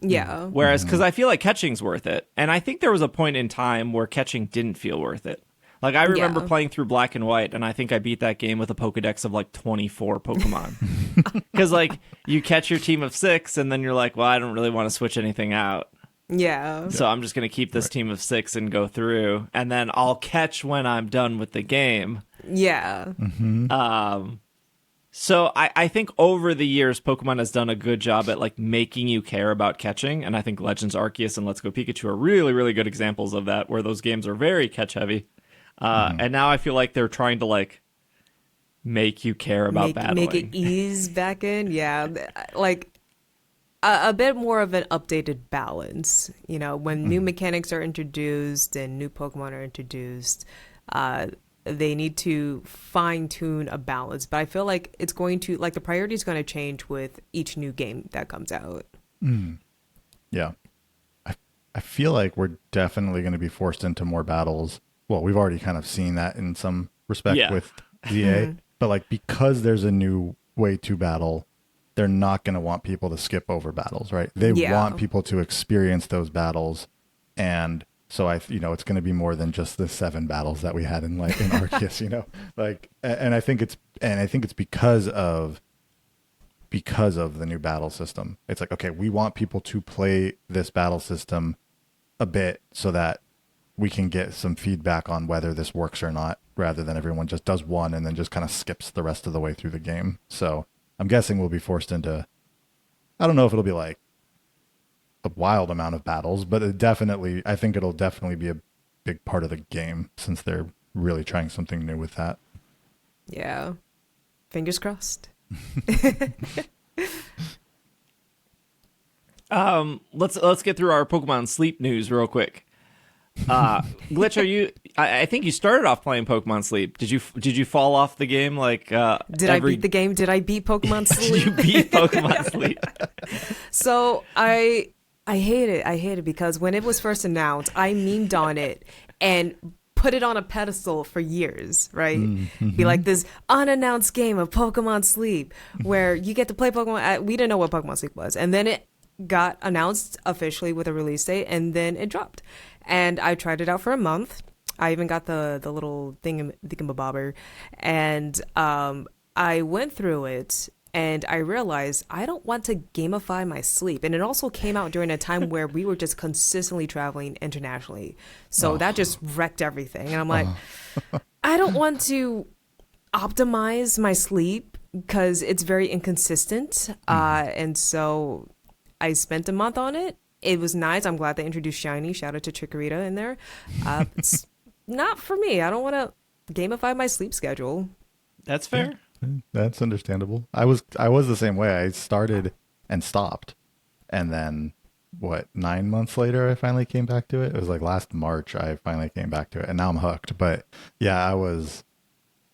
Yeah. Whereas, because I feel like catching's worth it. And I think there was a point in time where catching didn't feel worth it. Like, I remember playing through Black and White, and I think I beat that game with a Pokedex of like 24 Pokemon. Because, like, you catch your team of 6, and then you're like, well, I don't really want to switch anything out. Yeah. So I'm just going to keep this team of 6 and go through. And then I'll catch when I'm done with the game. Yeah. So I think over the years, Pokemon has done a good job at like making you care about catching, and I think Legends Arceus and Let's Go Pikachu are really, really good examples of that, where those games are very catch heavy. And now I feel like they're trying to like make you care about battling. Make it ease back in, yeah. Like a bit more of an updated balance. You know, when new mechanics are introduced and new Pokemon are introduced, they need to fine tune a balance. But I feel like it's going to, like, the priority is going to change with each new game that comes out. Yeah. I feel like we're definitely going to be forced into more battles. Well, we've already kind of seen that in some respect with ZA. But like, because there's a new way to battle, they're not going to want people to skip over battles, right? They want people to experience those battles. And so it's going to be more than just the 7 battles that we had in Arceus, you know, like, and I think it's because of the new battle system. It's like, okay, we want people to play this battle system a bit so that we can get some feedback on whether this works or not, rather than everyone just does one and then just kind of skips the rest of the way through the game. So I'm guessing we'll be forced into, I don't know if it'll be like a wild amount of battles, but I think it'll definitely be a big part of the game, since they're really trying something new with that. Yeah. Fingers crossed. Let's get through our Pokemon Sleep news real quick. Glitch, I think you started off playing Pokemon Sleep. Did you fall off the game? Like, did I beat the game? Did I beat Pokemon Sleep? You beat Pokemon Sleep. So I hate it. I hate it because when it was first announced, I memed on it and put it on a pedestal for years, right? Be like, this unannounced game of Pokemon Sleep where you get to play Pokemon. We didn't know what Pokemon Sleep was. And then it got announced officially with a release date, and then it dropped. And I tried it out for a month. I even got the little thingamabobber. And I went through it, and I realized I don't want to gamify my sleep. And it also came out during a time where we were just consistently traveling internationally. So that just wrecked everything. And I'm like, I don't want to optimize my sleep because it's very inconsistent. And so I spent a month on it. It was nice. I'm glad they introduced Shiny. Shout out to Chikorita in there. It's not for me. I don't want to gamify my sleep schedule. That's fair. That's understandable. I was the same way. I started and stopped, and then 9 months later I finally came back to it. It was like last March I finally came back to it, and now I'm hooked. But yeah, I was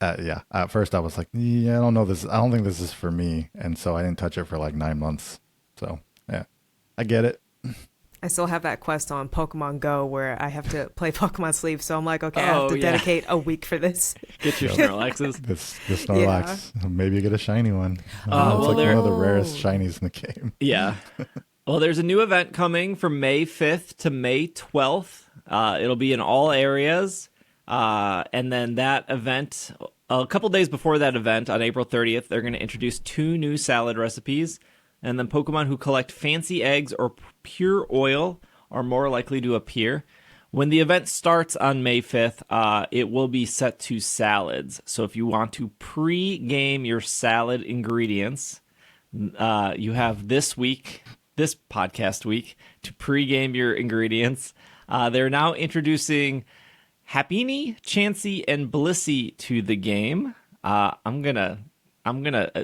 at first I was like, I don't know this. I don't think this is for me, and so I didn't touch it for like 9 months. So yeah, I get it. I still have that quest on Pokemon Go where I have to play Pokemon Sleep. So I'm like, okay, I have to dedicate a week for this. Get your Snorlaxes. The Snorlax. Yeah. Maybe you get a shiny one. It's like one of the rarest shinies in the game. Yeah. Well, there's a new event coming from May 5th to May 12th. It'll be in all areas. And then that event, a couple days before that event, on April 30th, they're going to introduce 2 new salad recipes. And then Pokemon who collect fancy eggs or pure oil are more likely to appear. When the event starts on May 5th, it will be set to salads. So if you want to pre-game your salad ingredients, you have this podcast week, to pre-game your ingredients. They're now introducing Happiny, Chansey, and Blissey to the game. I'm gonna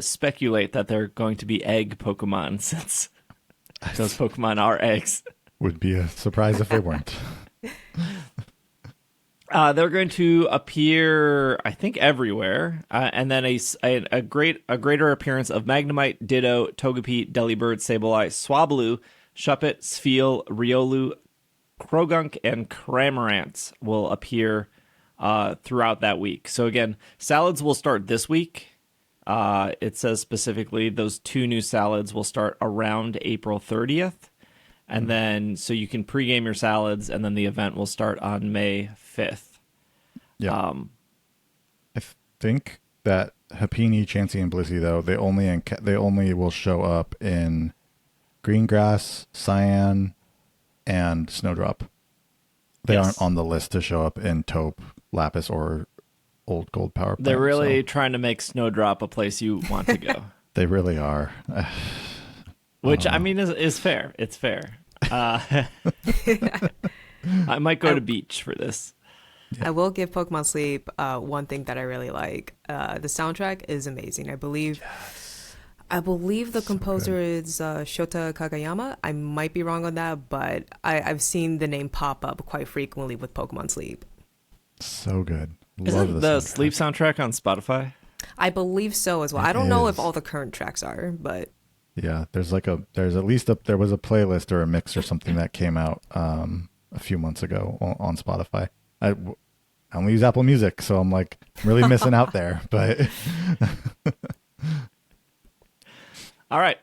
speculate that they're going to be egg Pokemon, since those Pokemon are eggs. Would be a surprise if they weren't. They're going to appear, I think, everywhere, and then a greater appearance of Magnemite, Ditto, Togepi, Delibird, Sableye, Swablu, Shuppet, Spheal, Riolu, Krogunk, and Cramorant will appear throughout that week. So again, salads will start this week. It says specifically those 2 new salads will start around April 30th. And then, so you can pregame your salads, and then the event will start on May 5th. Yeah. I think that Happiny, Chansey, and Blissey, though, they only will show up in Greengrass, Cyan, and Snowdrop. They aren't on the list to show up in Taupe, Lapis, or Old Gold Power Plant. They're really trying to make Snowdrop a place you want to go. They really are. Which, I mean, is fair. It's fair. I might go to beach for this. I will give Pokemon Sleep one thing that I really like. The soundtrack is amazing. I believe the composer is Shota Kagayama. I might be wrong on that, but I've seen the name pop up quite frequently with Pokemon Sleep. So good. Isn't the Sleep soundtrack on Spotify? I believe so as well. I don't know if all the current tracks are, but yeah, there was a playlist or a mix or something that came out a few months ago on Spotify. I only use Apple Music, so I'm like really missing out there. But all right,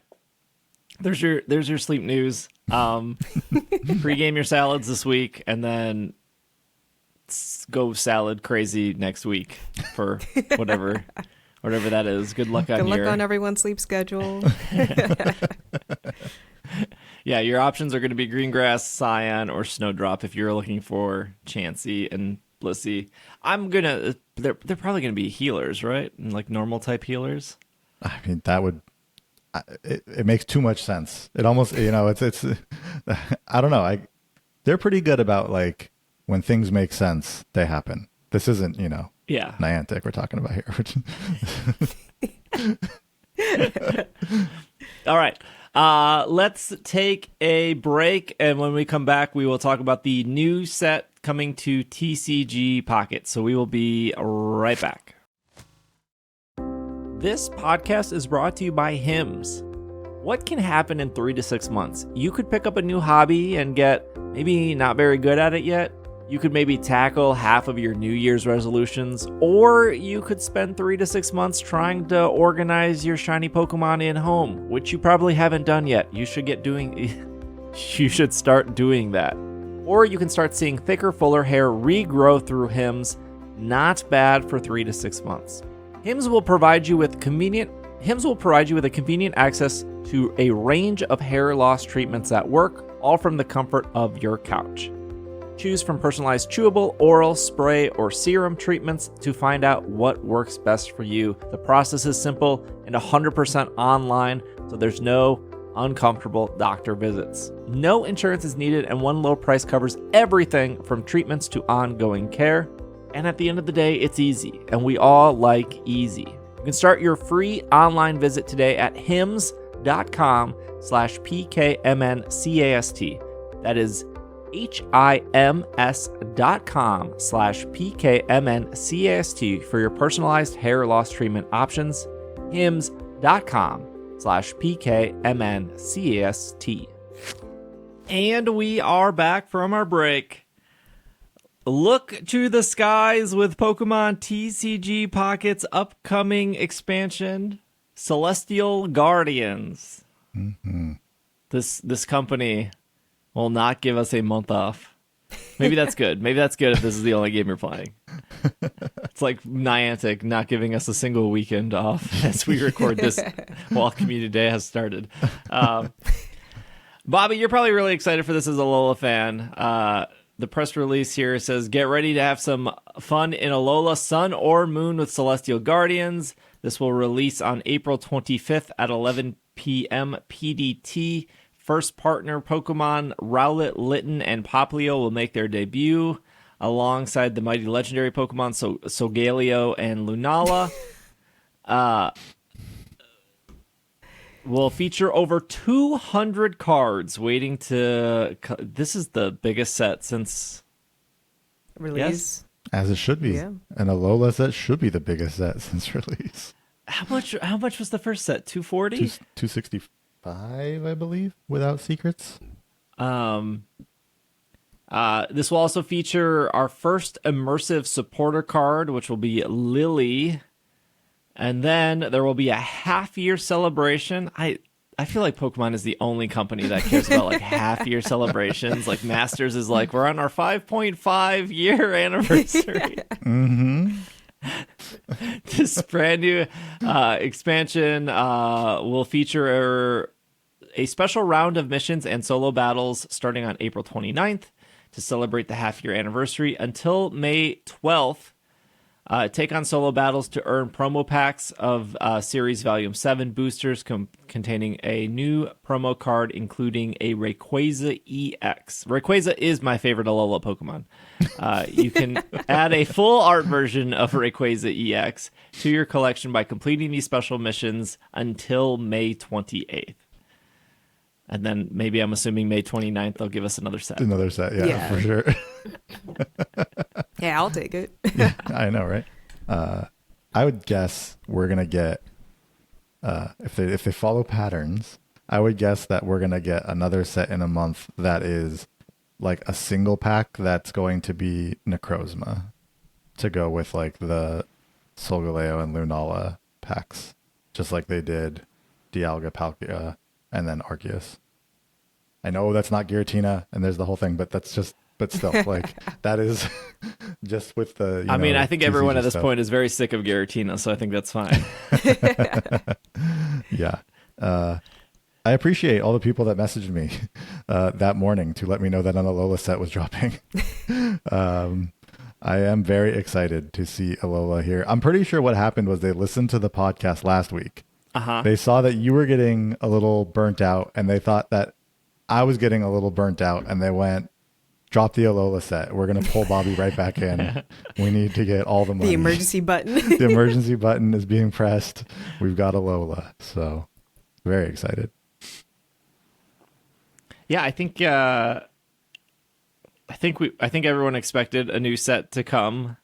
there's your sleep news. Pre-game your salads this week, and then go salad crazy next week for whatever that is. Good luck on everyone's sleep schedule. Yeah, your options are going to be Greengrass, Cyan, or Snowdrop if you're looking for Chansey and Blissey. They're probably going to be healers, right? And like normal type healers. I mean, it makes too much sense. It almost, it's I don't know. They're pretty good about like when things make sense, they happen. This isn't, Niantic we're talking about here. All right. Let's take a break, and when we come back, we will talk about the new set coming to TCG Pocket. So we will be right back. This podcast is brought to you by Hims. What can happen in 3 to 6 months? You could pick up a new hobby and get maybe not very good at it yet. You could maybe tackle half of your New Year's resolutions, or you could spend 3 to 6 months trying to organize your shiny Pokemon in home, which you probably haven't done yet. You should start doing that. Or you can start seeing thicker, fuller hair regrow through Hims. Not bad for 3 to 6 months. Hims will provide you with convenient access to a range of hair loss treatments at work, all from the comfort of your couch. Choose from personalized chewable, oral, spray, or serum treatments to find out what works best for you. The process is simple and 100% online, so there's no uncomfortable doctor visits. No insurance is needed, and one low price covers everything from treatments to ongoing care. And at the end of the day, it's easy, and we all like easy. You can start your free online visit today at hims.com/PKMNcast. That is HIMS.com/PKMNcast for your personalized hair loss treatment options. HIMS.com/PKMNcast. And we are back from our break. Look to the skies with Pokemon TCG Pocket's upcoming expansion, Celestial Guardians. Mm-hmm. This company will not give us a month off. Maybe that's good. Maybe that's good if this is the only game you're playing. It's like Niantic not giving us a single weekend off as we record this while Community Day has started. Bobby, you're probably really excited for this as a Alola fan. The press release here says, get ready to have some fun in Alola, Sun or Moon with Celestial Guardians. This will release on April 25th at 11 p.m. PDT. First partner Pokemon Rowlet, Litten, and Popplio will make their debut alongside the mighty legendary Pokemon Solgaleo and Lunala. Will feature over 200 cards waiting to... This is the biggest set since... Release. Yes? As it should be. Yeah. And Alola set should be the biggest set since release. How much was the first set? 240? 265, I believe, without secrets. This will also feature our first immersive supporter card, which will be Lily. And then there will be a half-year celebration. I feel like Pokemon is the only company that cares about like half-year celebrations. Like Masters is like, we're on our 5.5-year anniversary. Mm-hmm. This brand new expansion will feature a special round of missions and solo battles starting on April 29th to celebrate the half-year anniversary until May 12th. Take on solo battles to earn promo packs of Series Volume 7 boosters containing a new promo card, including a Rayquaza EX. Rayquaza is my favorite Alola Pokemon. You can add a full art version of Rayquaza EX to your collection by completing these special missions until May 28th. And then maybe I'm assuming May 29th they'll give us another set. Another set, yeah. For sure. Yeah, I'll take it. Yeah, I know, right? I would guess we're gonna get if they follow patterns, I would guess that we're gonna get another set in a month that is like a single pack that's going to be Necrozma to go with like the Solgaleo and Lunala packs, just like they did Dialga, Palkia, and then Arceus. I know that's not Giratina, and there's the whole thing, but still, like that is just with the. I think everyone at this stuff. point is very sick of Giratina, so I think that's fine. Yeah. I appreciate all the people that messaged me that morning to let me know that an Alola set was dropping. I am very excited to see Alola here. I'm pretty sure what happened was they listened to the podcast last week. They saw that you were getting a little burnt out, and they thought that I was getting a little burnt out, and they went, drop the Alola set. We're going to pull Bobby right back in. We need to get all the money. The emergency button. The emergency button is being pressed. We've got Alola. So very excited. Yeah, I think everyone expected a new set to come.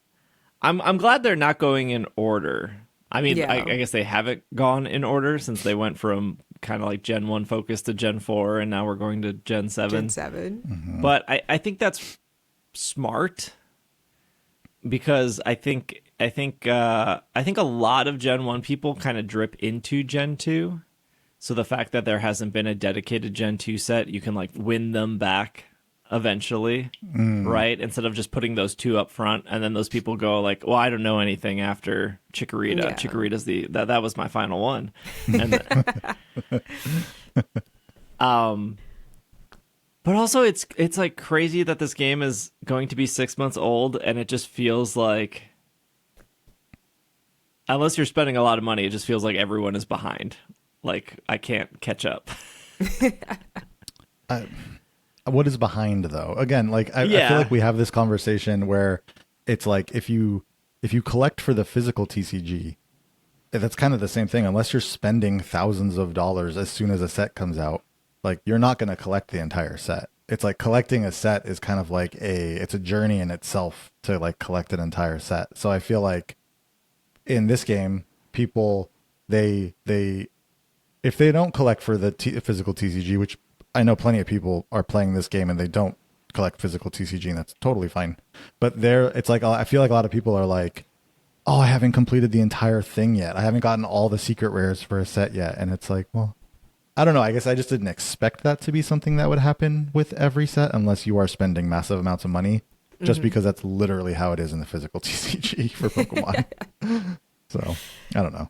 I'm glad they're not going in order. I mean, Yeah. I guess they haven't gone in order since they went from kind of like Gen 1 focus to Gen 4, and now we're going to Gen 7. Gen 7. Mm-hmm. But I think that's smart because I think a lot of Gen 1 people kind of drip into Gen 2. So the fact that there hasn't been a dedicated Gen 2 set, you can like win them back eventually, right? Instead of just putting those two up front, and then those people go like, well, I don't know anything after Chikorita. Yeah. Chikorita's that was my final one. And but also it's like crazy that this game is going to be 6 months old, and it just feels like, unless you're spending a lot of money, it just feels like everyone is behind. Like I can't catch up. What is behind though? Again, like I feel like we have this conversation where it's like if you collect for the physical TCG, that's kind of the same thing. Unless you're spending thousands of dollars as soon as a set comes out, like you're not going to collect the entire set. It's like collecting a set is kind of like it's a journey in itself to like collect an entire set. So I feel like in this game, people they if they don't collect for the physical TCG, which I know plenty of people are playing this game and they don't collect physical TCG, and that's totally fine. But it's like, I feel like a lot of people are like, oh, I haven't completed the entire thing yet. I haven't gotten all the secret rares for a set yet. And it's like, well, I don't know. I guess I just didn't expect that to be something that would happen with every set unless you are spending massive amounts of money, just because that's literally how it is in the physical TCG for Pokemon. So I don't know.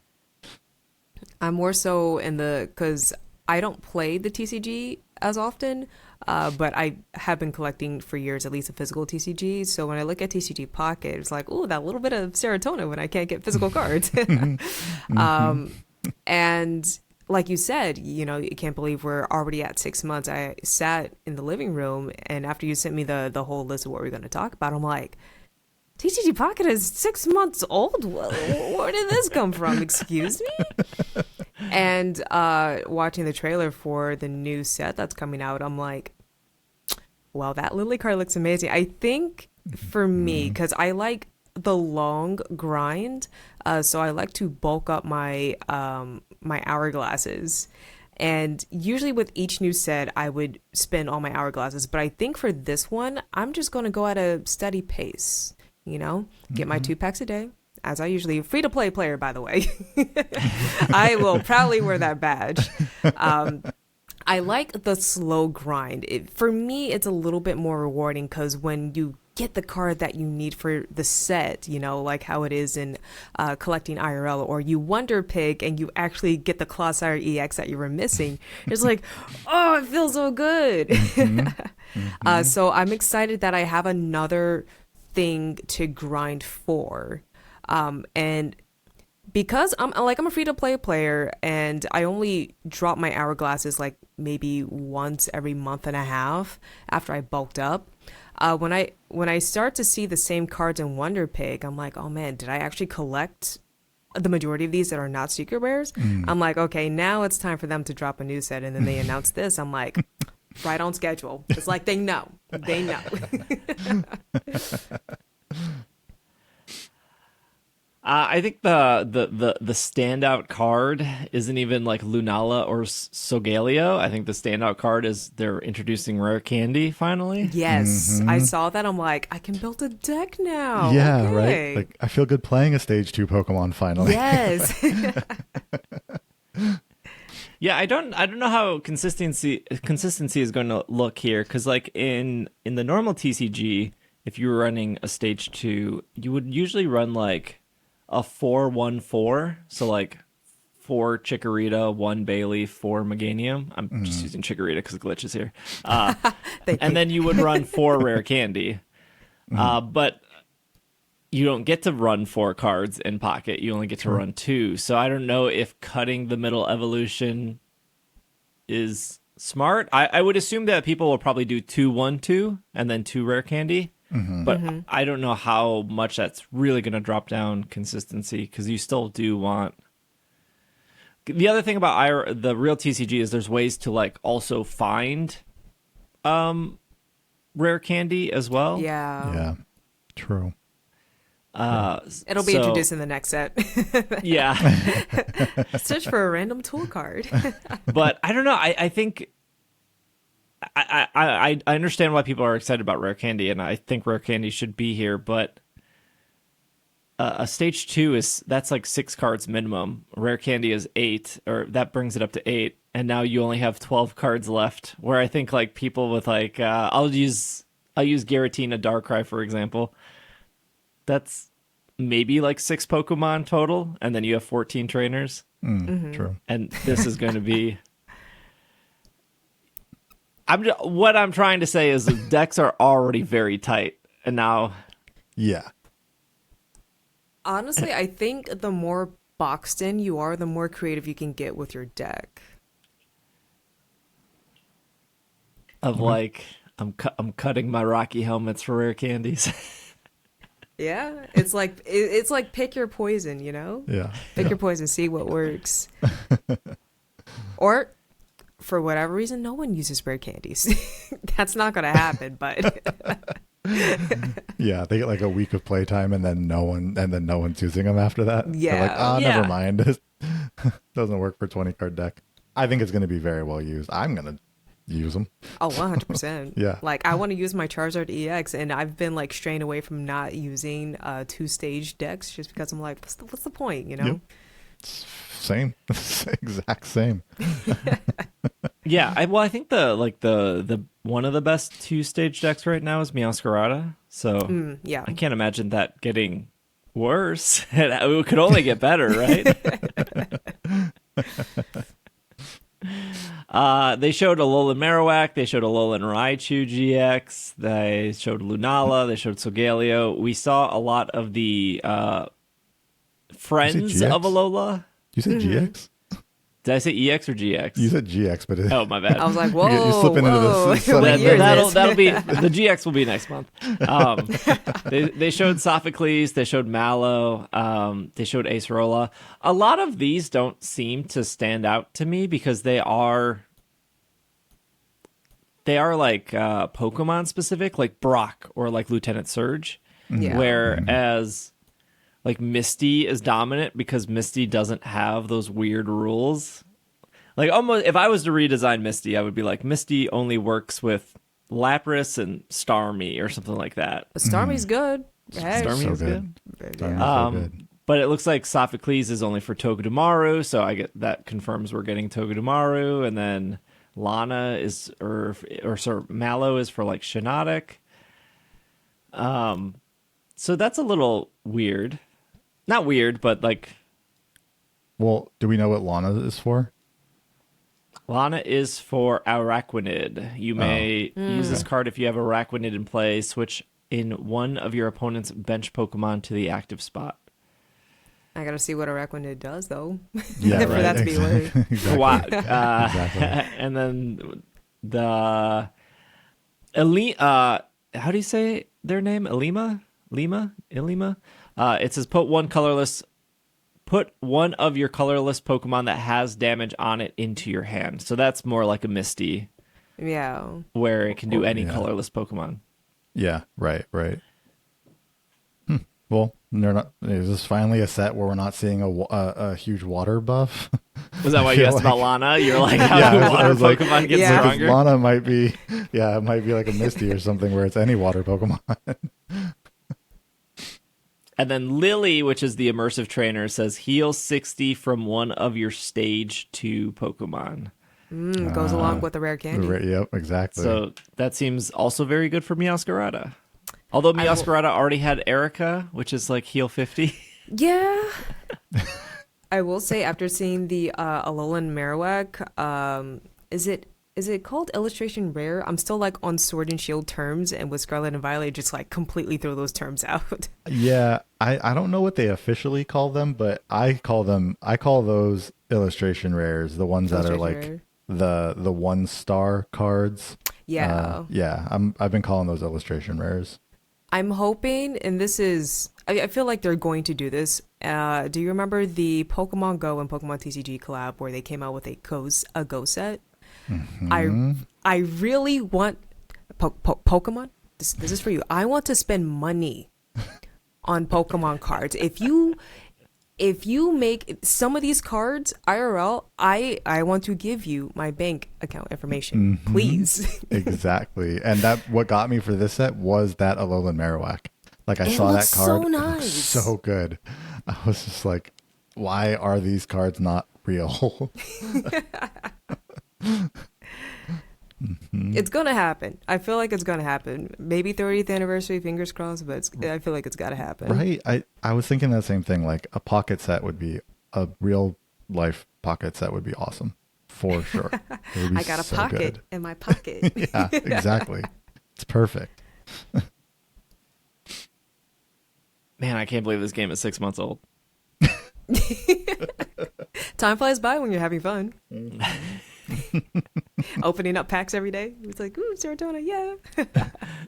I'm more so because I don't play the TCG as often, but I have been collecting for years at least a physical TCG. So when I look at TCG Pocket, it's like, oh, that little bit of serotonin when I can't get physical cards. And like you said, you can't believe we're already at 6 months. I sat in the living room, and after you sent me the whole list of what we're going to talk about, I'm like, TCG Pocket is 6 months old? Where did this come from? Excuse me? And watching the trailer for the new set that's coming out, I'm like, well, that Lily card looks amazing. I think for me, because I like the long grind, so I like to bulk up my my hourglasses. And usually with each new set, I would spend all my hourglasses. But I think for this one, I'm just going to go at a steady pace. Get my 2 packs a day, as I usually. Free to play player, by the way. I will proudly wear that badge. I like the slow grind. For me, it's a little bit more rewarding because when you get the card that you need for the set, like how it is in collecting IRL, or you wonder pick and you actually get the Clodsire EX that you were missing, it's like, oh, it feels so good. So I'm excited that I have another thing to grind for, and because I'm a free to play player and I only drop my hourglasses like maybe once every month and a half after I bulked up. When I start to see the same cards in Wonder Pig, I'm like, oh man, did I actually collect the majority of these that are not secret rares? I'm like, okay, now it's time for them to drop a new set, and then they announce this. I'm like, right on schedule. It's like they know. I think the standout card isn't even like Lunala or Solgaleo. I think the standout card is they're introducing Rare Candy finally. Yes, I saw that. I'm like, I can build a deck now. Yeah, okay. right. Like, I feel good playing a stage 2 Pokemon finally. Yes. Yeah, I don't know how consistency is going to look here, because like in the normal TCG, if you were running a stage 2, you would usually run like a 4-1-4, so like 4 Chikorita, 1 Bailey, 4 Meganium. I'm just using Chikorita because Glitch is here. And then you would run 4 Rare Candy. But you don't get to run 4 cards in Pocket. You only get to run 2. So I don't know if cutting the middle evolution is smart. I would assume that people will probably do 2-1-2 and then 2 Rare Candy. But I don't know how much that's really going to drop down consistency, because you still do want. The other thing about the real TCG is there's ways to like also find Rare Candy as well. Yeah. True. It'll be introduced in the next set. Yeah. Search for a random tool card. But I don't know. I think I understand why people are excited about Rare Candy, and I think Rare Candy should be here, but a stage 2 that's like 6 cards minimum. Rare Candy is 8, or that brings it up to 8, and now you only have 12 cards left. Where I think like people with like I'll use Giratina Darkrai for example. That's maybe like 6 Pokemon total, and then you have 14 trainers. True. And this is going to be. What I'm trying to say is the decks are already very tight, and now. Yeah. Honestly, I think the more boxed in you are, the more creative you can get with your deck. Of like, I'm cutting my Rocky helmets for rare candies. Yeah, it's like pick your poison, Yeah. Pick your poison, see what works. Or for whatever reason, no one uses rare candies. That's not going to happen, but Yeah, they get like a week of playtime and then no one's using them after that. Yeah. They're like, Yeah. never mind. This doesn't work for 20 card deck. I think it's going to be very well used. I'm going to use them. Oh, 100%. Yeah. Like, I want to use my Charizard EX, and I've been, like, straying away from not using two-stage decks just because I'm like, what's the point, you know? Yep. Same. Exact same. Yeah, I think the one of the best 2-stage decks right now is Meowscarada. So Yeah. I can't imagine that getting worse. It could only get better, right? They showed Alolan Marowak, they showed Alolan Raichu GX, they showed Lunala, they showed Solgaleo. We saw a lot of the friends of Alola. You said GX? Did I say EX or GX? You said GX, but Oh, my bad. I was like, whoa, you're slipping into this. what year is this? That'll be the GX will be next month. They showed Sophocles, they showed Mallow, they showed Acerola. A lot of these don't seem to stand out to me because they are like Pokemon specific, like Brock or like Lieutenant Surge. Yeah. Whereas like Misty is dominant because Misty doesn't have those weird rules. Like almost if I was to redesign Misty, I would be like Misty only works with Lapras and Starmie or something like that. Starmie's good. Hey. Starmie So is good. Starmie's so good. But it looks like Sophocles is only for Togedemaru, so I get that confirms we're getting Togedemaru, and then Lana is or Mallow is for like Shiinotic. So that's a little weird. Not weird, but like Well, do we know what Lana is for? Lana is for Araquanid. You may use this card if you have Araquanid in play. Switch in one of your opponent's bench Pokemon to the active spot. I gotta see what Araquanid does, though. Yeah, for that to be weird. Exactly. Wow. Exactly. And then the Elite. How do you say their name? Ilima. It says put one of your colorless Pokemon that has damage on it into your hand. So that's more like a Misty, Yeah. where it can do any Yeah. colorless Pokemon. Yeah, right. Well, they're not. Is this finally a set where we're not seeing a huge water buff? Was that why you feel asked like- about Lana? You're like, how Yeah, do I water was like- Pokemon get Yeah. Because stronger? Lana might be, it might be like a Misty or something where it's any water Pokemon. And then Lily, which is the immersive trainer, says heal 60 from one of your stage 2 Pokemon. Goes along with the rare candy. Yep, exactly. So that seems also very good for Meowscarada. Although Meowscarada already had Erica, which is like heal 50. Yeah. I will say, after seeing the Alolan Marowak, is it called Illustration Rare? I'm still like on Sword and Shield terms, and with Scarlet and Violet, just like completely throw those terms out. Yeah, I don't know what they officially call them, but I call those illustration rares, the ones that are Illustration like the 1-star cards. Yeah. I've been calling those illustration rares. I'm hoping, and this is, I feel like they're going to do this. Do you remember the Pokemon Go and Pokemon TCG collab where they came out with a Go set? I really want Pokemon. This is for you. I want to spend money on Pokemon cards. If you make some of these cards IRL, I want to give you my bank account information, please. Exactly. And what got me for this set was that Alolan Marowak. Like I It saw that looks so card. It looked nice. so good. I was just like, why are these cards not real? It's gonna happen. I feel like it's gonna happen. Maybe 30th anniversary, fingers crossed, but I feel like it's gotta happen. Right? I was thinking that same thing. Like a pocket set would be, a real life pocket set would be awesome. For sure. It would be I got a so pocket good. in my pocket. Yeah, exactly. It's perfect. Man, I can't believe this game is 6 months old. Time flies by when you're having fun. Opening up packs every day. It's like, ooh, Serotonin, yeah.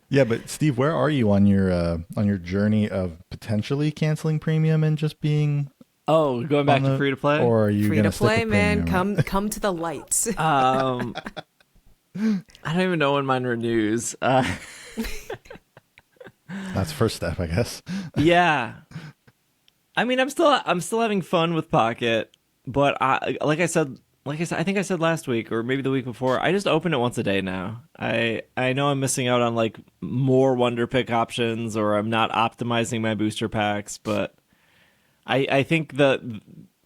Yeah, but Steve, where are you on your journey of potentially canceling premium and just being Oh, going back to free to play? or are you Free gonna to stick play, with man. premium? Come to the lights. I don't even know when mine renews. That's first step, I guess. Yeah. I mean, I'm still having fun with Pocket, but like I said like I said, I think I said last week or maybe the week before, I just open it once a day now. I know I'm missing out on like more Wonder Pick options, or I'm not optimizing my booster packs, but I think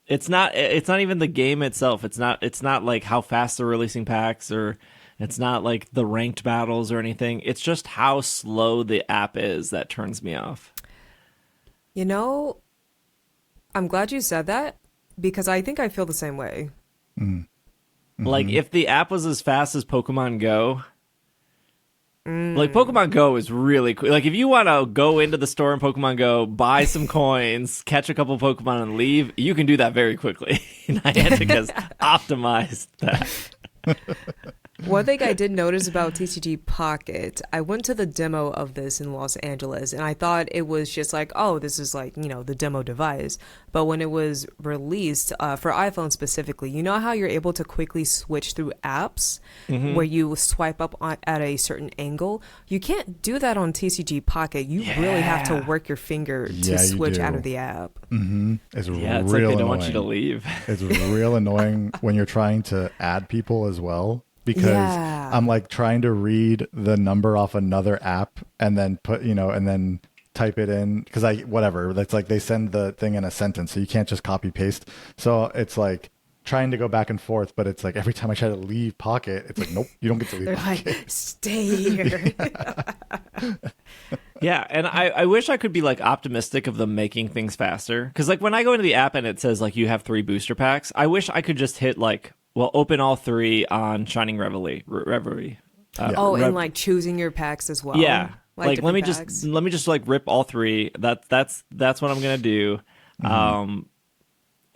it's not even the game itself. It's not like how fast they're releasing packs, or it's not like the ranked battles or anything. It's just how slow the app is that turns me off. You know, I'm glad you said that because I think I feel the same way. Mm-hmm. Like if the app was as fast as Pokemon Go, like Pokemon Go is really cool. Like if you want to go into the store in Pokemon Go, buy some coins, catch a couple Pokemon and leave, you can do that very quickly. Niantic has optimized that. One thing I did notice about TCG Pocket, I went to the demo of this in Los Angeles, and I thought it was just like, oh, this is like, the demo device. But when it was released, for iPhone specifically, you know how you're able to quickly switch through apps where you swipe up at a certain angle? You can't do that on TCG Pocket. You really have to work your finger to switch out of the app. Mm-hmm. It's It's real like they annoying. don't want you to leave. It's real annoying when you're trying to add people as well. Because I'm like trying to read the number off another app and then and then type it in because that's like they send the thing in a sentence, so you can't just copy paste. So it's like trying to go back and forth, but it's like every time I try to leave Pocket, it's like, nope, you don't get to leave They're Pocket. like, stay here. Yeah, and I wish I could be like optimistic of them making things faster. Because like when I go into the app and it says like you have 3 booster packs, I wish I could just hit like, well, open all 3 on Shining Reverie. And like choosing your packs as well. Yeah, like let me packs. just like rip all 3. That's what I'm gonna do. And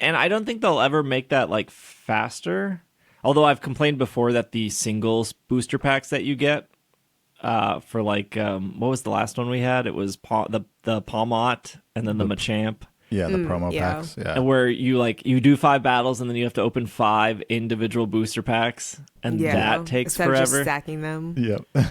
I don't think they'll ever make that like faster. Although I've complained before that the singles booster packs that you get for like what was the last one we had? It was the Palmot and then the Machamp. Yeah, the promo packs. Yeah. And where you do 5 battles and then you have to open 5 individual booster packs, and that takes instead forever. of just stacking them. Yep.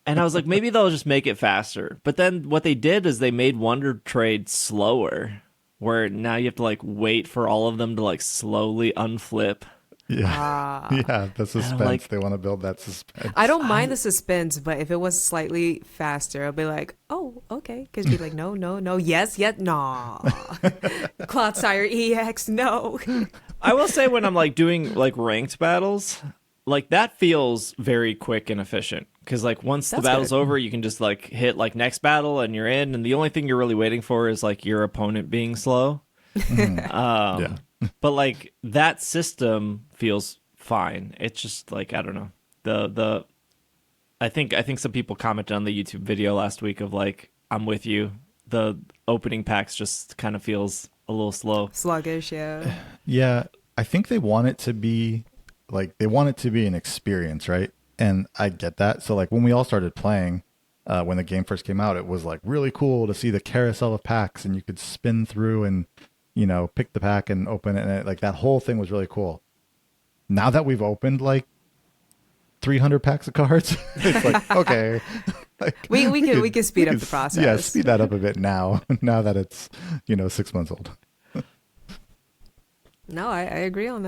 And I was like, maybe they'll just make it faster. But then what they did is they made Wonder Trade slower, where now you have to like wait for all of them to like slowly unflip. Yeah. Yeah, the suspense. They want to build that suspense. I don't mind the suspense, but if it was slightly faster, I'll be like, oh, okay. Because you're like, no, yes, nah. Clodsire EX, no. I will say when I'm like doing like ranked battles, like that feels very quick and efficient. Because like once the battle's over, you can just like hit like next battle and you're in. And the only thing you're really waiting for is like your opponent being slow. Yeah. But like that system feels fine. It's just like I don't know. I think some people commented on the YouTube video last week of like I'm with you. The opening packs just kind of feels a little slow. Sluggish, yeah. Yeah, I think they want it to be an experience, right? And I get that. So like when we all started playing, when the game first came out, it was like really cool to see the carousel of packs and you could spin through and pick the pack and open it, and like that whole thing was really cool. Now that we've opened like 300 packs of cards, it's like okay, like, we can speed up the process. Yeah, speed that up a bit now. Now that it's 6 months old. No, I agree on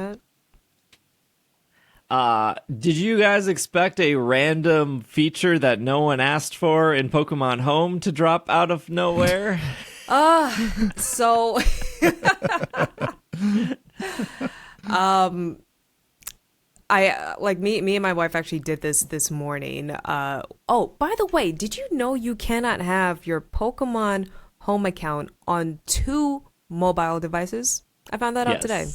that. Did you guys expect a random feature that no one asked for in Pokemon Home to drop out of nowhere? So I like me and my wife actually did this morning. Oh, by the way, did you know you cannot have your Pokemon Home account on 2 mobile devices? I found that out today.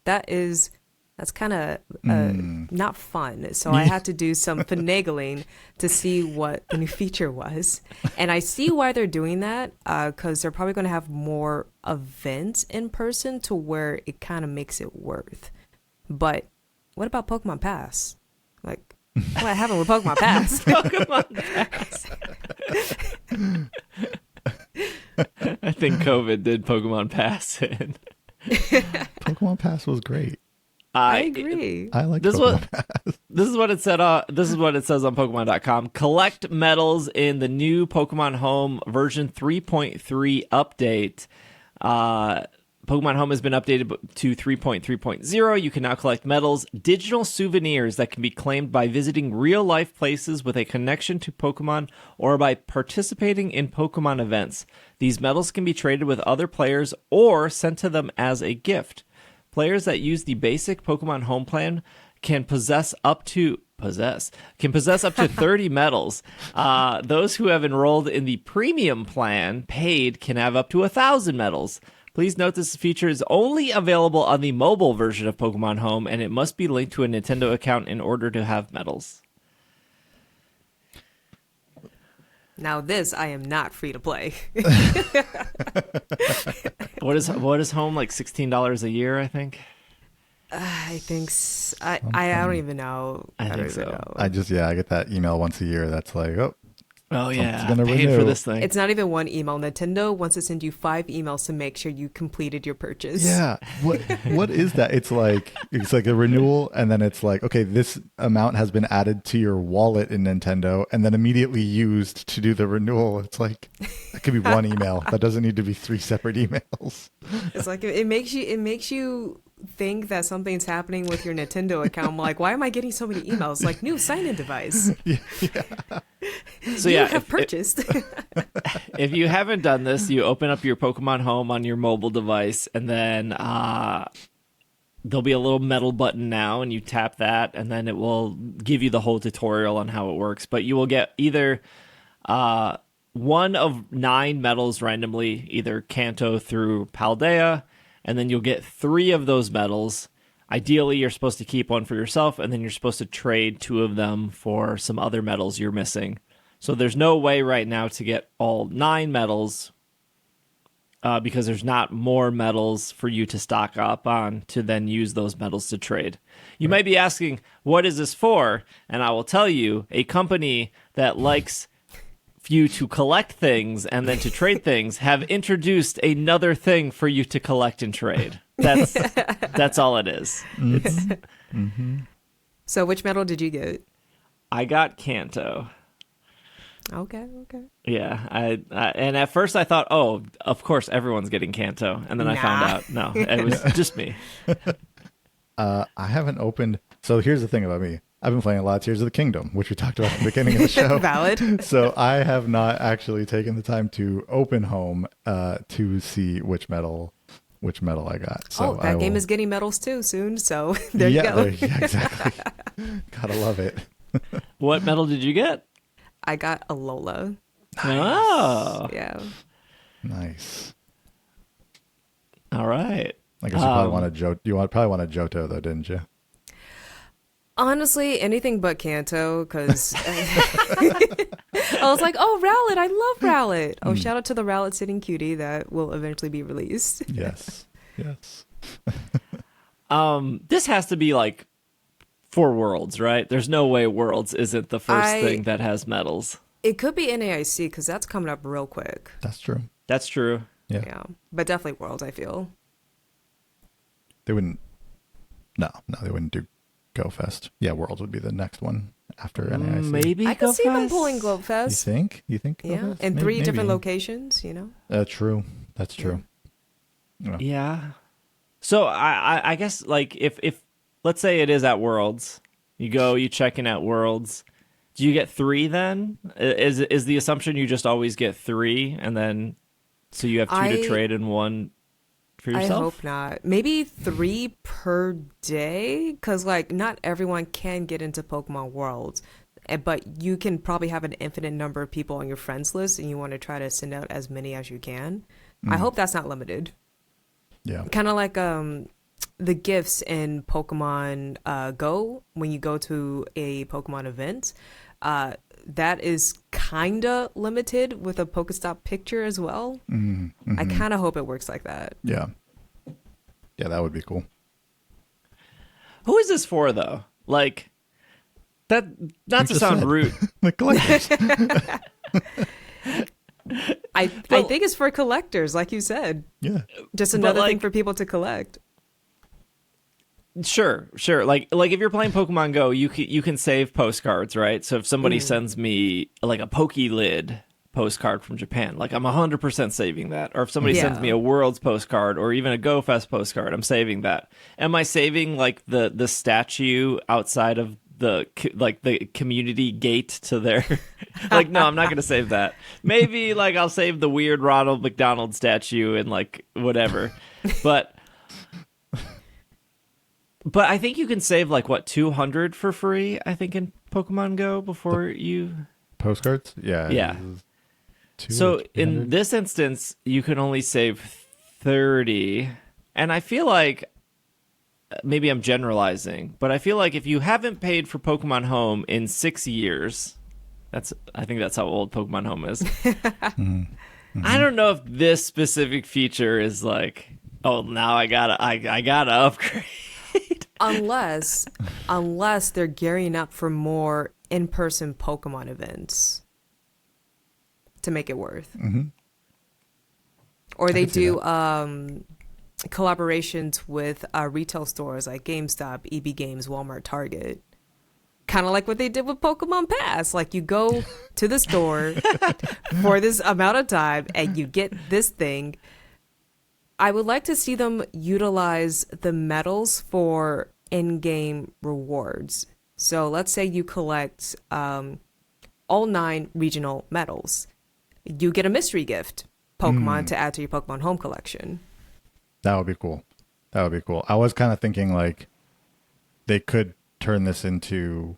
That's kind of not fun. So I had to do some finagling to see what the new feature was. And I see why they're doing that, because they're probably going to have more events in person to where it kind of makes it worth. But what about Pokemon Pass? Like, what happened with Pokemon Pass? Pokemon Pass. I think COVID did Pokemon Pass in. Pokemon Pass was great. I agree. I like this. Pass. This is what it said. This is what it says on Pokemon.com. Collect medals in the new Pokemon Home version 3.3 update. Pokemon Home has been updated to 3.3.0. You can now collect medals, digital souvenirs that can be claimed by visiting real-life places with a connection to Pokemon or by participating in Pokemon events. These medals can be traded with other players or sent to them as a gift. Players that use the basic Pokemon Home plan can possess up to 30 medals. Those who have enrolled in the premium plan paid can have up to 1,000 medals. Please note this feature is only available on the mobile version of Pokemon Home, and it must be linked to a Nintendo account in order to have medals. Now this, I am not free to play. What is Home, like $16 a year, I think? I think I don't even know. I think don't so. even know. I get that email once a year that's like, Oh yeah, gonna paid renew. for this thing. It's not even one email. Nintendo wants to send you 5 emails to make sure you completed your purchase. yeah. What is that? It's like a renewal, and then it's like, okay, this amount has been added to your wallet in Nintendo, and then immediately used to do the renewal. It's like that could be one email. That doesn't need to be 3 separate emails. It's like it makes you think that something's happening with your Nintendo account. I'm like, why am I getting so many emails? Like, new sign-in device. So You yeah, have purchased. if you haven't done this, you open up your Pokemon Home on your mobile device, and then there'll be a little metal button now, and you tap that, and then it will give you the whole tutorial on how it works. But you will get either one of 9 medals randomly, either Kanto through Paldea, and then you'll get 3 of those medals. Ideally, you're supposed to keep one for yourself, and then you're supposed to trade 2 of them for some other medals you're missing. So there's no way right now to get all 9 medals because there's not more medals for you to stock up on to then use those medals to trade. You might be asking, what is this for? And I will tell you, a company that likes you to collect things and then to trade things have introduced another thing for you to collect and trade. That's all it is. So which medal did you get? I got Kanto. Okay. Yeah, and at first I thought, oh, of course everyone's getting Kanto, and then I found out no, it was just me. I haven't opened. So here's the thing about me. I've been playing a lot of Tears of the Kingdom, which we talked about at the beginning of the show. Valid. So I have not actually taken the time to open Home to see which medal I got. So that game is getting medals too soon. So there you go. Yeah, exactly. Gotta love it. What medal did you get? I got Alola. Oh, Yeah. Nice. all right. I guess you probably wanted probably wanted Johto though, didn't you? Honestly, anything but Kanto, because I was like, oh, Rowlet, I love Rowlet. Oh, shout out to the Rowlet Sitting Cutie that will eventually be released. Yes. This has to be like for Worlds, right? There's no way Worlds isn't the first thing that has medals. It could be NAIC, because that's coming up real quick. That's true. That's true. Yeah. But definitely Worlds, I feel. They wouldn't. No, they wouldn't do Go Fest. Yeah, Worlds would be the next one after NAIC. Maybe I could see them GoFest? pulling Globe You Fest. think? Go Yeah, Fest? in 3 different Maybe. locations, True. That's true. Yeah. So I guess like if let's say it is at Worlds, you check in at Worlds. Do you get 3 then? Is the assumption you just always get 3 and then so you have 2 to trade and 1 for yourself? I hope not. Maybe 3 per day, because like not everyone can get into Pokemon Worlds, but you can probably have an infinite number of people on your friends list, and you want to try to send out as many as you can. I hope that's not limited. Yeah. Kind of like the gifts in Pokemon Go when you go to a Pokemon event. That is kind of limited with a Pokestop picture as well. Mm-hmm. I kind of hope it works like that. Yeah. Yeah, that would be cool. Who is this for though? Like that not to sound rude. The collectors. I think it's for collectors, like you said. Yeah. Just another thing like- for people to collect. Sure. Like if you're playing Pokemon Go, you can save postcards, right? So if somebody sends me like a Poke lid postcard from Japan. Like, I'm 100% saving that. Or if somebody sends me a Worlds postcard or even a GoFest postcard, I'm saving that. Am I saving like the statue outside of the community gate to their like, no, I'm not going to save that. Maybe like I'll save the weird Ronald McDonald statue and like whatever. But I think you can save like what, 200 for free, I think, in Pokemon Go before you postcards. Yeah. So in this instance, you can only save 30. And I feel like maybe I'm generalizing, but I feel like if you haven't paid for Pokemon Home in 6 years, I think that's how old Pokemon Home is. I don't know if this specific feature is like, oh, now I gotta upgrade. Unless they're gearing up for more in-person Pokemon events to make it worth. Or they do collaborations with retail stores like GameStop, EB Games, Walmart, Target. Kind of like what they did with Pokemon Pass. Like, you go to the store for this amount of time and you get this thing. I would like to see them utilize the medals for in-game rewards. So let's say you collect all 9 regional medals. You get a mystery gift Pokemon to add to your Pokemon Home collection. That would be cool. I was kind of thinking like they could turn this into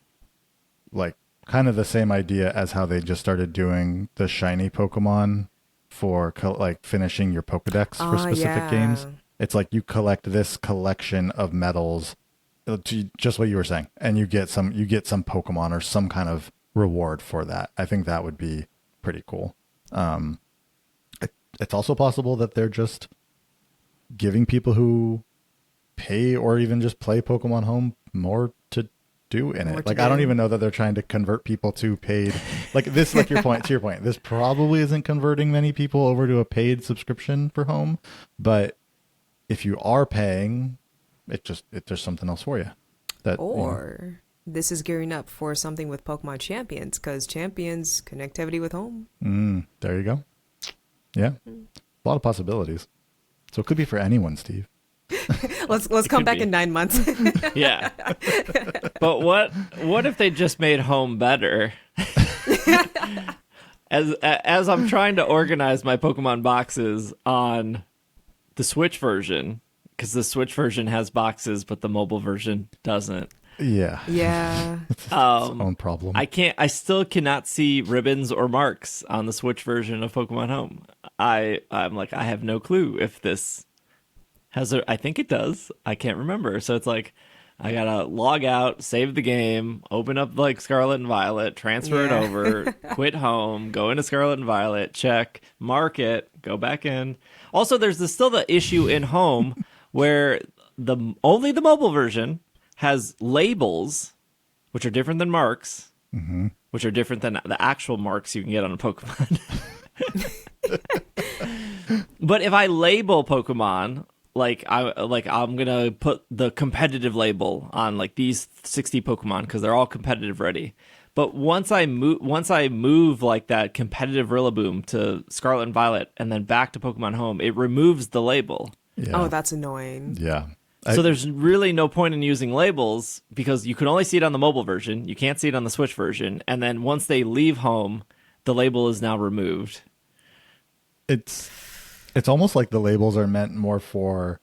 like kind of the same idea as how they just started doing the shiny Pokemon for like finishing your Pokedex for specific games. It's like you collect this collection of medals, just what you were saying, and you get some Pokemon or some kind of reward for that. I think that would be pretty cool. It's also possible that they're just giving people who pay or even just play Pokemon Home more to do in it. Like, I don't even know that they're trying to convert people to paid. Like this, like to your point, this probably isn't converting many people over to a paid subscription for Home. But if you are paying, there's something else for you. This is gearing up for something with Pokemon Champions, because Champions connectivity with Home. There you go. Yeah, a lot of possibilities. So it could be for anyone, Steve. Let's come back in 9 months. Yeah. But what if they just made Home better? As I'm trying to organize my Pokemon boxes on the Switch version, because the Switch version has boxes, but the mobile version doesn't. Yeah. It's its own problem. I still cannot see ribbons or marks on the Switch version of Pokemon Home. I'm like, I have no clue if this has I think it does. I can't remember. So it's like, I gotta log out, save the game, open up like Scarlet and Violet, transfer it over, quit Home, go into Scarlet and Violet, check, mark it, go back in. Also, there's still the issue in Home where only the mobile version has labels, which are different than marks, which are different than the actual marks you can get on a Pokemon. But if I label Pokemon, I'm gonna put the competitive label on like these 60 Pokemon because they're all competitive ready. But once I move like that competitive Rillaboom to Scarlet and Violet and then back to Pokemon Home, it removes the label. Yeah. Oh, that's annoying. Yeah. So there's really no point in using labels because you can only see it on the mobile version. You can't see it on the Switch version. And then once they leave Home, the label is now removed. It's almost like the labels are meant more for,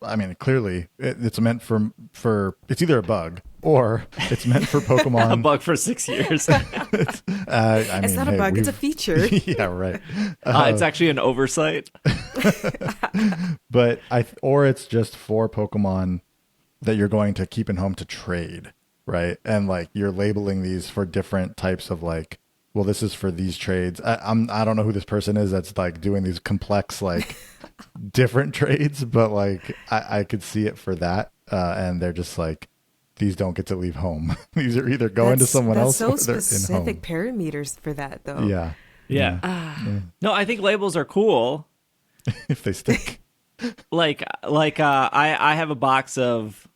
I mean, clearly it's meant for it's either a bug or it's meant for Pokemon. A bug for 6 years. It's not a bug, it's a feature. Yeah, right. It's actually an oversight. But or it's just for Pokemon that you're going to keep in Home to trade, right? And like you're labeling these for different types of like, well, this is for these trades. I don't know who this person is that's like doing these complex like different trades, but like I could see it for that. And they're just like, these don't get to leave Home. These are either going to someone else or they're in Home. Specific parameters for that though. Yeah. Yeah. No, I think labels are cool. If they stick. I have a box of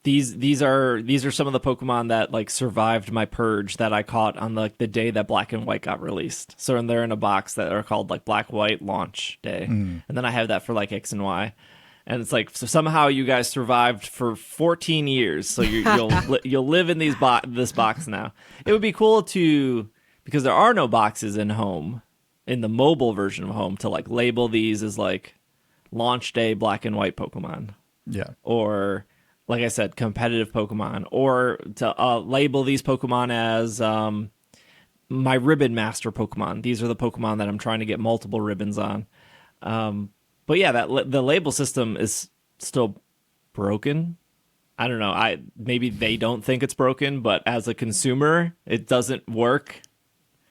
These are some of the Pokemon that like survived my purge that I caught on like the day that Black and White got released. So they're in a box that are called like Black White Launch Day, and then I have that for like X and Y, and it's like so somehow you guys survived for 14 years, so you'll live in this box now. It would be cool to, because there are no boxes in Home, in the mobile version of Home, to like label these as like Launch Day Black and White Pokemon. Yeah. Or, like I said, competitive Pokemon, or to label these Pokemon as my Ribbon Master Pokemon. These are the Pokemon that I'm trying to get multiple ribbons on. But yeah, the label system is still broken. I don't know. Maybe they don't think it's broken, but as a consumer, it doesn't work.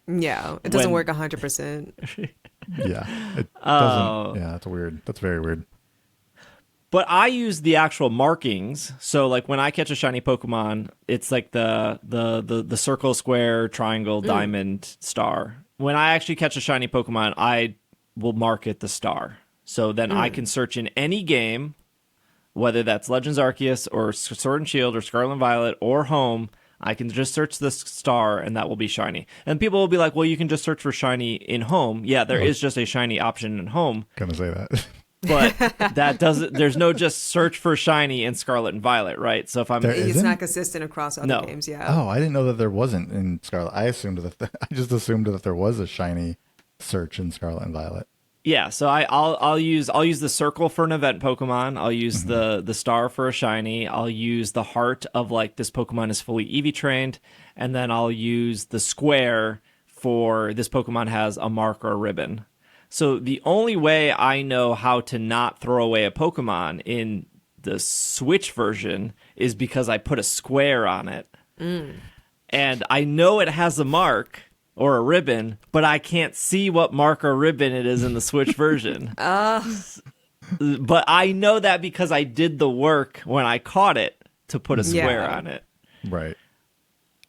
Yeah, it doesn't work 100%. Yeah, it doesn't. Yeah, that's weird. That's very weird. But I use the actual markings. So like when I catch a shiny Pokemon, it's like the circle, square, triangle, diamond, star. When I actually catch a shiny Pokemon, I will mark it the star. So then I can search in any game, whether that's Legends Arceus or Sword and Shield or Scarlet and Violet or Home. I can just search the star and that will be shiny. And people will be like, well, you can just search for shiny in Home. Yeah, there is just a shiny option in Home. Gonna say that. But that doesn't, there's no just search for shiny in Scarlet and Violet, right? So if I'm, It's not consistent across other games, yeah. Oh, I didn't know that there wasn't in Scarlet. I just assumed that there was a shiny search in Scarlet and Violet. Yeah, so I'll use the circle for an event Pokemon. I'll use the star for a shiny. I'll use the heart of like this Pokemon is fully EV trained, and then I'll use the square for this Pokemon has a mark or a ribbon. So the only way I know how to not throw away a Pokemon in the Switch version is because I put a square on it. And I know it has a mark or a ribbon, but I can't see what mark or ribbon it is in the Switch version. But I know that because I did the work when I caught it to put a square on it. Right.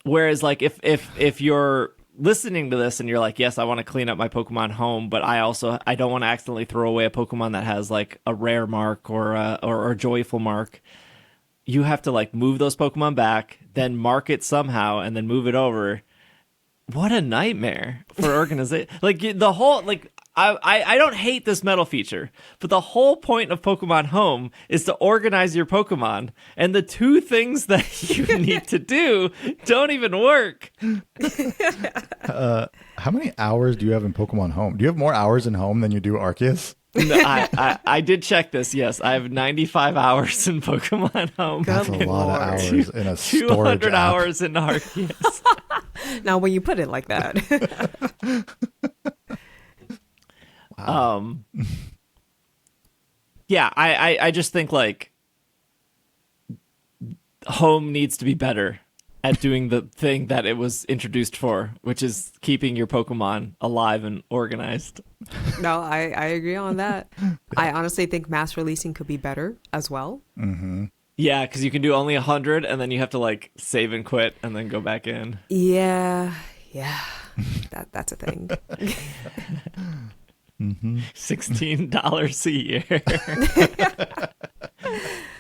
Whereas like if you're listening to this and you're like, yes, I want to clean up my Pokemon Home, but I don't want to accidentally throw away a Pokemon that has like a rare mark or a joyful mark. You have to like move those Pokemon back, then mark it somehow, and then move it over. What a nightmare for organization. Like the whole, like I don't hate this metal feature, but the whole point of Pokemon Home is to organize your Pokemon, and the two things that you need to do don't even work. How many hours do you have in Pokemon Home? Do you have more hours in Home than you do Arceus? No, I did check this. Yes, I have 95 hours in Pokemon Home. That's a lot of hours in a storage 200 app. hours in Arceus. Now, when you put it like that. Wow. Yeah, I just think like Home needs to be better at doing the thing that it was introduced for, which is keeping your Pokemon alive and organized. No, I agree on that. I honestly think mass releasing could be better as well. Mm-hmm. Yeah, because you can do only 100, and then you have to like save and quit, and then go back in. Yeah, that's a thing. $16 a year.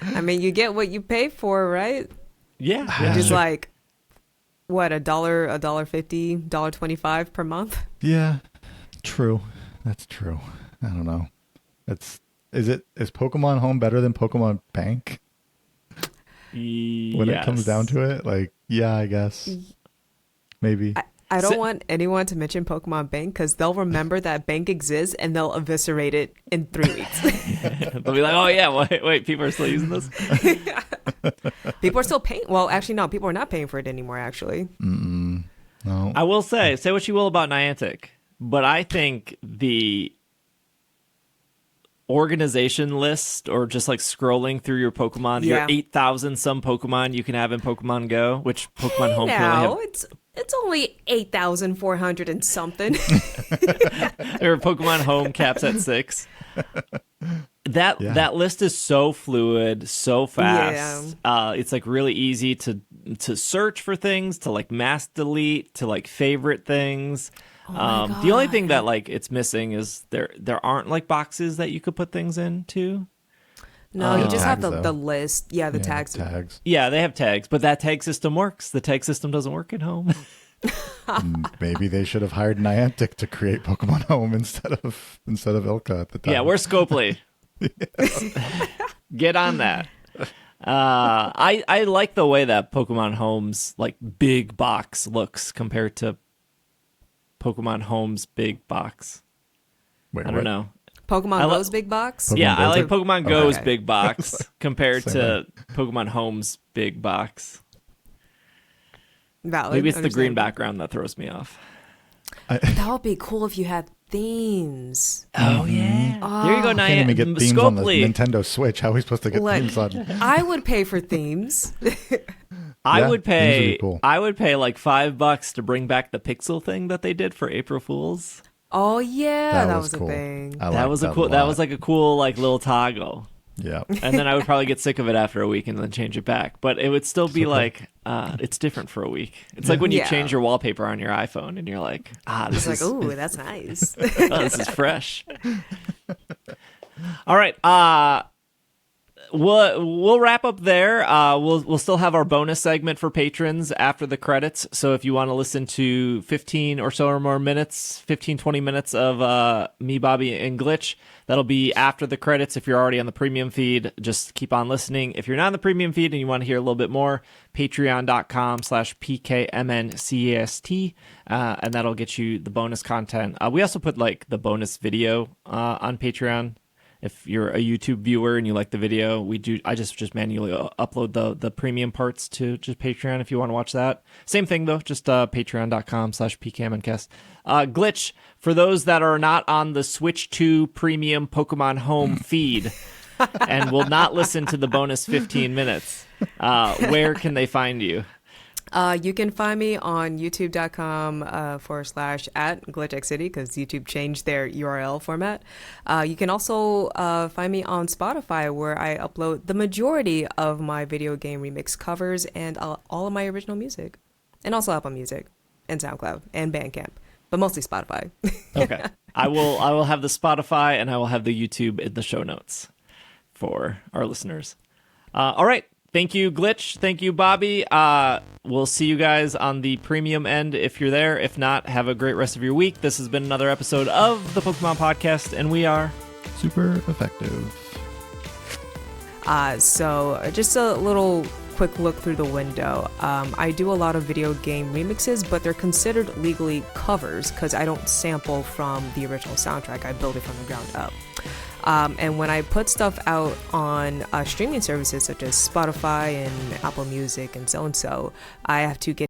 I mean, you get what you pay for, right? Yeah, Which is like what, $1.50, $1.25 per month? Yeah, true. That's true. I don't know. Is Pokemon Home better than Pokemon Bank? When it comes down to it, like, yeah, I guess maybe. I don't want anyone to mention Pokemon Bank because they'll remember that Bank exists and they'll eviscerate it in 3 weeks. They'll be like, oh yeah, wait, people are still using this? People are still paying. Well, actually, no, people are not paying for it anymore, actually. No. I will say what you will about Niantic, but I think the organization list, or just like scrolling through your Pokemon, your 8,000 some Pokemon you can have in Pokemon Go, which Pokemon Home can only have. It's only 8,400 and something. Or Pokemon Home caps at 6. That list is so fluid, so fast. It's like really easy to search for things, to like mass delete, to like favorite things. The only thing that like it's missing is there aren't like boxes that you could put things into. No, you just have Tags, the though. list. Yeah, the Yeah, tags. tags. Yeah, they have tags, but that tag system works. The tag system doesn't work at home. Maybe they should have hired Niantic to create Pokemon Home instead of Ilka at the time. Yeah, where's Scopely? Get on that. I like the way that Pokemon Home's like big box looks compared to Pokemon Home's big box. Wait, I what? don't know. Pokemon I li- Go's big box. Pokemon Yeah, I Go's like Pokemon Go's Okay. big box compared Same to Pokemon Home's big box. Valid. Maybe it's the green understandable. background that throws me off. That would be cool if you had themes. Oh yeah. There you go, Can't even get Niantic. themes on the Scopely. Nintendo Switch. How are we supposed to get Like- themes on? I would pay for themes. I Yeah, would these would pay. be cool. I would pay like $5 to bring back the pixel thing that they did for April Fools. Oh yeah, that was cool. a thing. I That liked was a cool. lot. That was like a cool like little toggle. Yeah. And then I would probably get sick of it after a week and then change it back. But it would still be like it's different for a week. It's like when you Yeah. change your wallpaper on your iPhone and you're like, this It's is like, ooh, that's nice. this is fresh. All right. We'll wrap up there. We'll still have our bonus segment for patrons after the credits. So if you want to listen to 15 or so or more minutes, 15, 20 minutes of me, Bobby, and Glitch, that'll be after the credits. If you're already on the premium feed, just keep on listening. If you're not on the premium feed and you want to hear a little bit more, patreon.com/PKMNcast, and that'll get you the bonus content. We also put like the bonus video on Patreon. If you're a YouTube viewer and you like the video, I just manually upload the premium parts to just Patreon if you want to watch that. Same thing though, just patreon.com/PKMNcast. Glitch, for those that are not on the Switch 2 premium Pokemon Home feed and will not listen to the bonus 15 minutes, where can they find you? You can find me on youtube.com /@GlitchxCity because YouTube changed their URL format. You can also find me on Spotify where I upload the majority of my video game remix covers and all of my original music. And also Apple Music and SoundCloud and Bandcamp, but mostly Spotify. Okay. I will have the Spotify and I will have the YouTube in the show notes for our listeners. All right. Thank you, Glitch. Thank you, Bobby. We'll see you guys on the premium end if you're there. If not, have a great rest of your week. This has been another episode of the Pokemon Podcast, and we are Super effective. So just a little quick look through the window. I do a lot of video game remixes, but they're considered legally covers because I don't sample from the original soundtrack. I build it from the ground up. And when I put stuff out on streaming services such as Spotify and Apple Music and so, I have to get